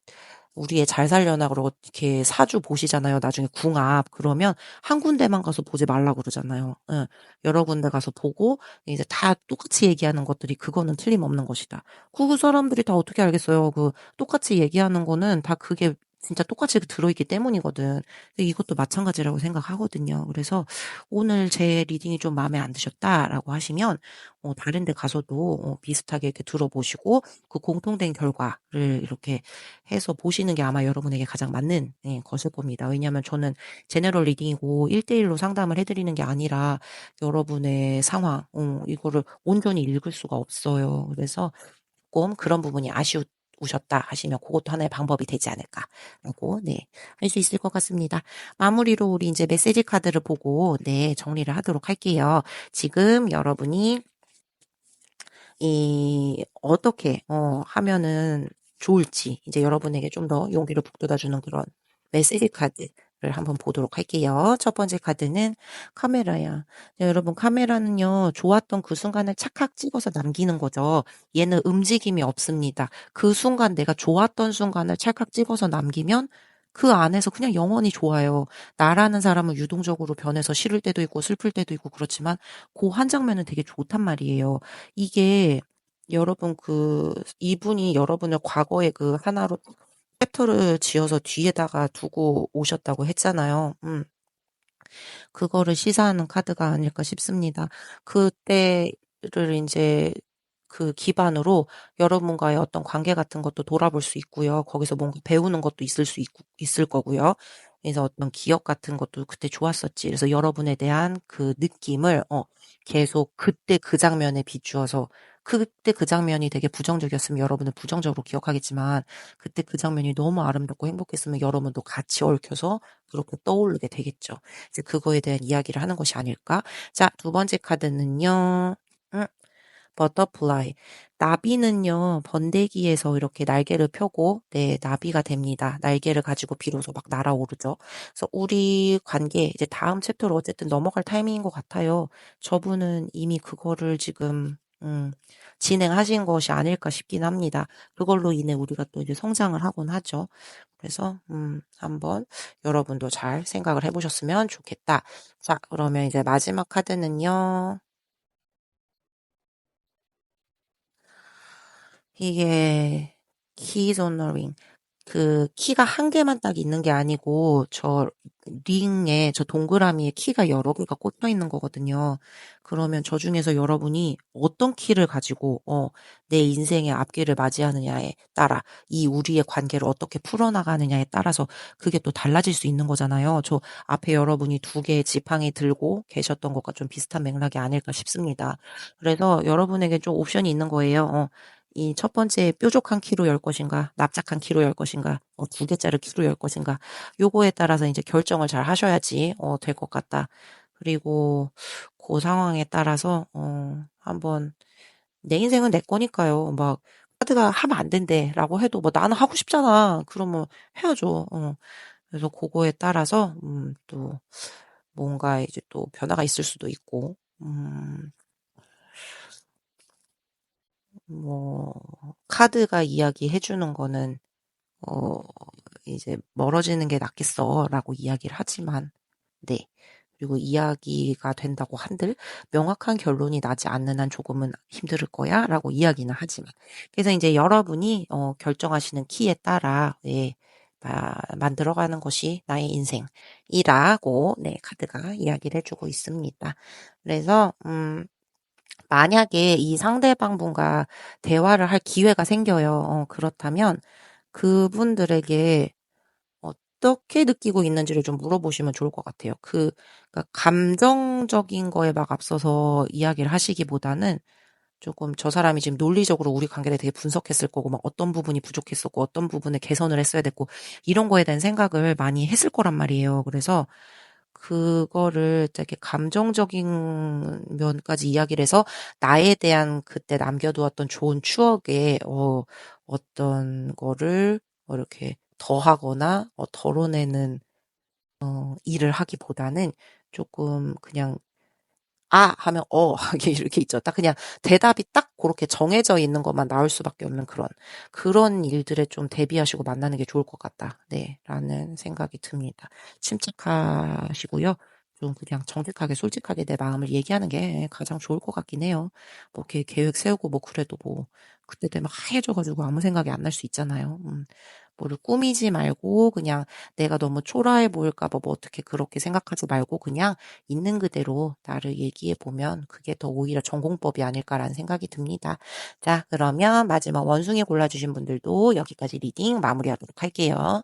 우리 애 잘 살려나 그러고 이렇게 사주 보시잖아요. 나중에 궁합. 그러면 한 군데만 가서 보지 말라고 그러잖아요. 예. 여러 군데 가서 보고 이제 다 똑같이 얘기하는 것들이 그거는 틀림없는 것이다. 그 사람들이 다 어떻게 알겠어요. 그 똑같이 얘기하는 거는 다 그게 진짜 똑같이 들어있기 때문이거든. 근데 이것도 마찬가지라고 생각하거든요. 그래서 오늘 제 리딩이 좀 마음에 안 드셨다라고 하시면 다른 데 가서도 비슷하게 이렇게 들어보시고 그 공통된 결과를 이렇게 해서 보시는 게 아마 여러분에게 가장 맞는 것일 겁니다. 왜냐하면 저는 제너럴 리딩이고 1대1로 상담을 해드리는 게 아니라 여러분의 상황, 이거를 온전히 읽을 수가 없어요. 그래서 조금 그런 부분이 아쉬우셨다 하시면 그것도 하나의 방법이 되지 않을까라고 할 수 있을 것 같습니다. 마무리로 우리 이제 메시지 카드를 보고 정리를 하도록 할게요. 지금 여러분이 이 어떻게 하면은 좋을지 이제 여러분에게 좀 더 용기를 북돋아주는 그런 메시지 카드를 한번 보도록 할게요. 첫 번째 카드는 카메라야. 네, 여러분 카메라는요 좋았던 그 순간을 착각 찍어서 남기는 거죠. 얘는 움직임이 없습니다. 그 순간 내가 좋았던 순간을 찰칵 찍어서 남기면 그 안에서 그냥 영원히 좋아요. 나라는 사람은 유동적으로 변해서 싫을 때도 있고 슬플 때도 있고 그렇지만 그 한 장면은 되게 좋단 말이에요. 이게 여러분 이분이 여러분을 과거에 그 하나로 챕터를 지어서 뒤에다가 두고 오셨다고 했잖아요. 그거를 시사하는 카드가 아닐까 싶습니다. 그때를 인제 그 기반으로 여러분과의 어떤 관계 같은 것도 돌아볼 수 있고요. 거기서 뭔가 배우는 것도 있을 거고요. 그래서 어떤 기억 같은 것도 '그때 좋았었지.' 그래서 여러분에 대한 그 느낌을 계속 그때 그 장면에 비추어서 그때 그 장면이 되게 부정적이었으면 여러분은 부정적으로 기억하겠지만 그때 그 장면이 너무 아름답고 행복했으면 여러분도 같이 얽혀서 그렇게 떠오르게 되겠죠. 이제 그거에 대한 이야기를 하는 것이 아닐까? 자, 두 번째 카드는요. 음. 버터플라이. 나비는요, 번데기에서 이렇게 날개를 펴고, 나비가 됩니다. 날개를 가지고 비로소 막 날아오르죠. 그래서 우리 관계, 이제 다음 챕터로 어쨌든 넘어갈 타이밍인 것 같아요. 저분은 이미 그거를 지금, 진행하신 것이 아닐까 싶긴 합니다. 그걸로 인해 우리가 또 이제 성장을 하곤 하죠. 그래서, 한번 여러분도 잘 생각을 해보셨으면 좋겠다. 자, 그러면 이제 마지막 카드는요. 이게 keys on a ring. 그 키가 한 개만 딱 있는 게 아니고 저 링에 저 동그라미에 키가 여러 개가 꽂혀 있는 거거든요. 그러면 저 중에서 여러분이 어떤 키를 가지고 내 인생의 앞길을 맞이하느냐에 따라 이 우리의 관계를 어떻게 풀어나가느냐에 따라서 그게 또 달라질 수 있는 거잖아요. 저 앞에 여러분이 두 개의 지팡이 들고 계셨던 것과 좀 비슷한 맥락이 아닐까 싶습니다. 그래서 여러분에게 좀 옵션이 있는 거예요. 이 첫 번째 뾰족한 키로 열 것인가, 납작한 키로 열 것인가, 두 개짜리 키로 열 것인가, 요거에 따라서 이제 결정을 잘 하셔야지, 될 것 같다. 그리고 그 상황에 따라서, 한번, 내 인생은 내 거니까요. 막, 카드가 하면 안 된대, 라고 해도, 뭐, 나는 하고 싶잖아. 그러면 해야죠. 그래서 그거에 따라서, 또, 뭔가 이제 또 변화가 있을 수도 있고, 뭐, 카드가 이야기해 주는 거는, 어, 이제 멀어지는 게 낫겠어라고 이야기를 하지만, 네. 그리고 이야기가 된다고 한들 명확한 결론이 나지 않는 한 조금은 힘들 거야라고 이야기는 하지만. 그래서 이제 여러분이 결정하시는 키에 따라 만들어가는 것이 나의 인생이라고 카드가 이야기를 해주고 있습니다. 그래서 만약에 이 상대방분과 대화를 할 기회가 생겨요. 그렇다면 그분들에게 어떻게 느끼고 있는지를 좀 물어보시면 좋을 것 같아요. 그러니까 감정적인 거에 막 앞서서 이야기를 하시기보다는 조금 저 사람이 지금 논리적으로 우리 관계를 되게 분석했을 거고, 막 어떤 부분이 부족했었고, 어떤 부분을 개선을 했어야 됐고, 이런 거에 대한 생각을 많이 했을 거란 말이에요. 그래서 그거를 되게 감정적인 면까지 이야기를 해서 나에 대한 그때 남겨두었던 좋은 추억에 어떤 거를 이렇게 더하거나 덜어내는 일을 하기보다는 조금 그냥 아 하면 이렇게 있죠. 딱 그냥 대답이 딱 그렇게 정해져 있는 것만 나올 수밖에 없는 그런 일들에 좀 대비하시고 만나는 게 좋을 것 같다. 네, 라는 생각이 듭니다. 침착하시고요. 좀 그냥 정직하게 솔직하게 내 마음을 얘기하는 게 가장 좋을 것 같긴 해요. 뭐 이렇게 계획 세우고 뭐 그래도 뭐 그때 되면 하얘져가지고 아무 생각이 안 날 수 있잖아요. 뭐를 꾸미지 말고 그냥 내가 너무 초라해 보일까 봐 뭐 어떻게 그렇게 생각하지 말고 그냥 있는 그대로 나를 얘기해 보면 그게 더 오히려 전공법이 아닐까라는 생각이 듭니다. 자, 그러면 마지막 원숭이 골라주신 분들도 여기까지 리딩 마무리하도록 할게요.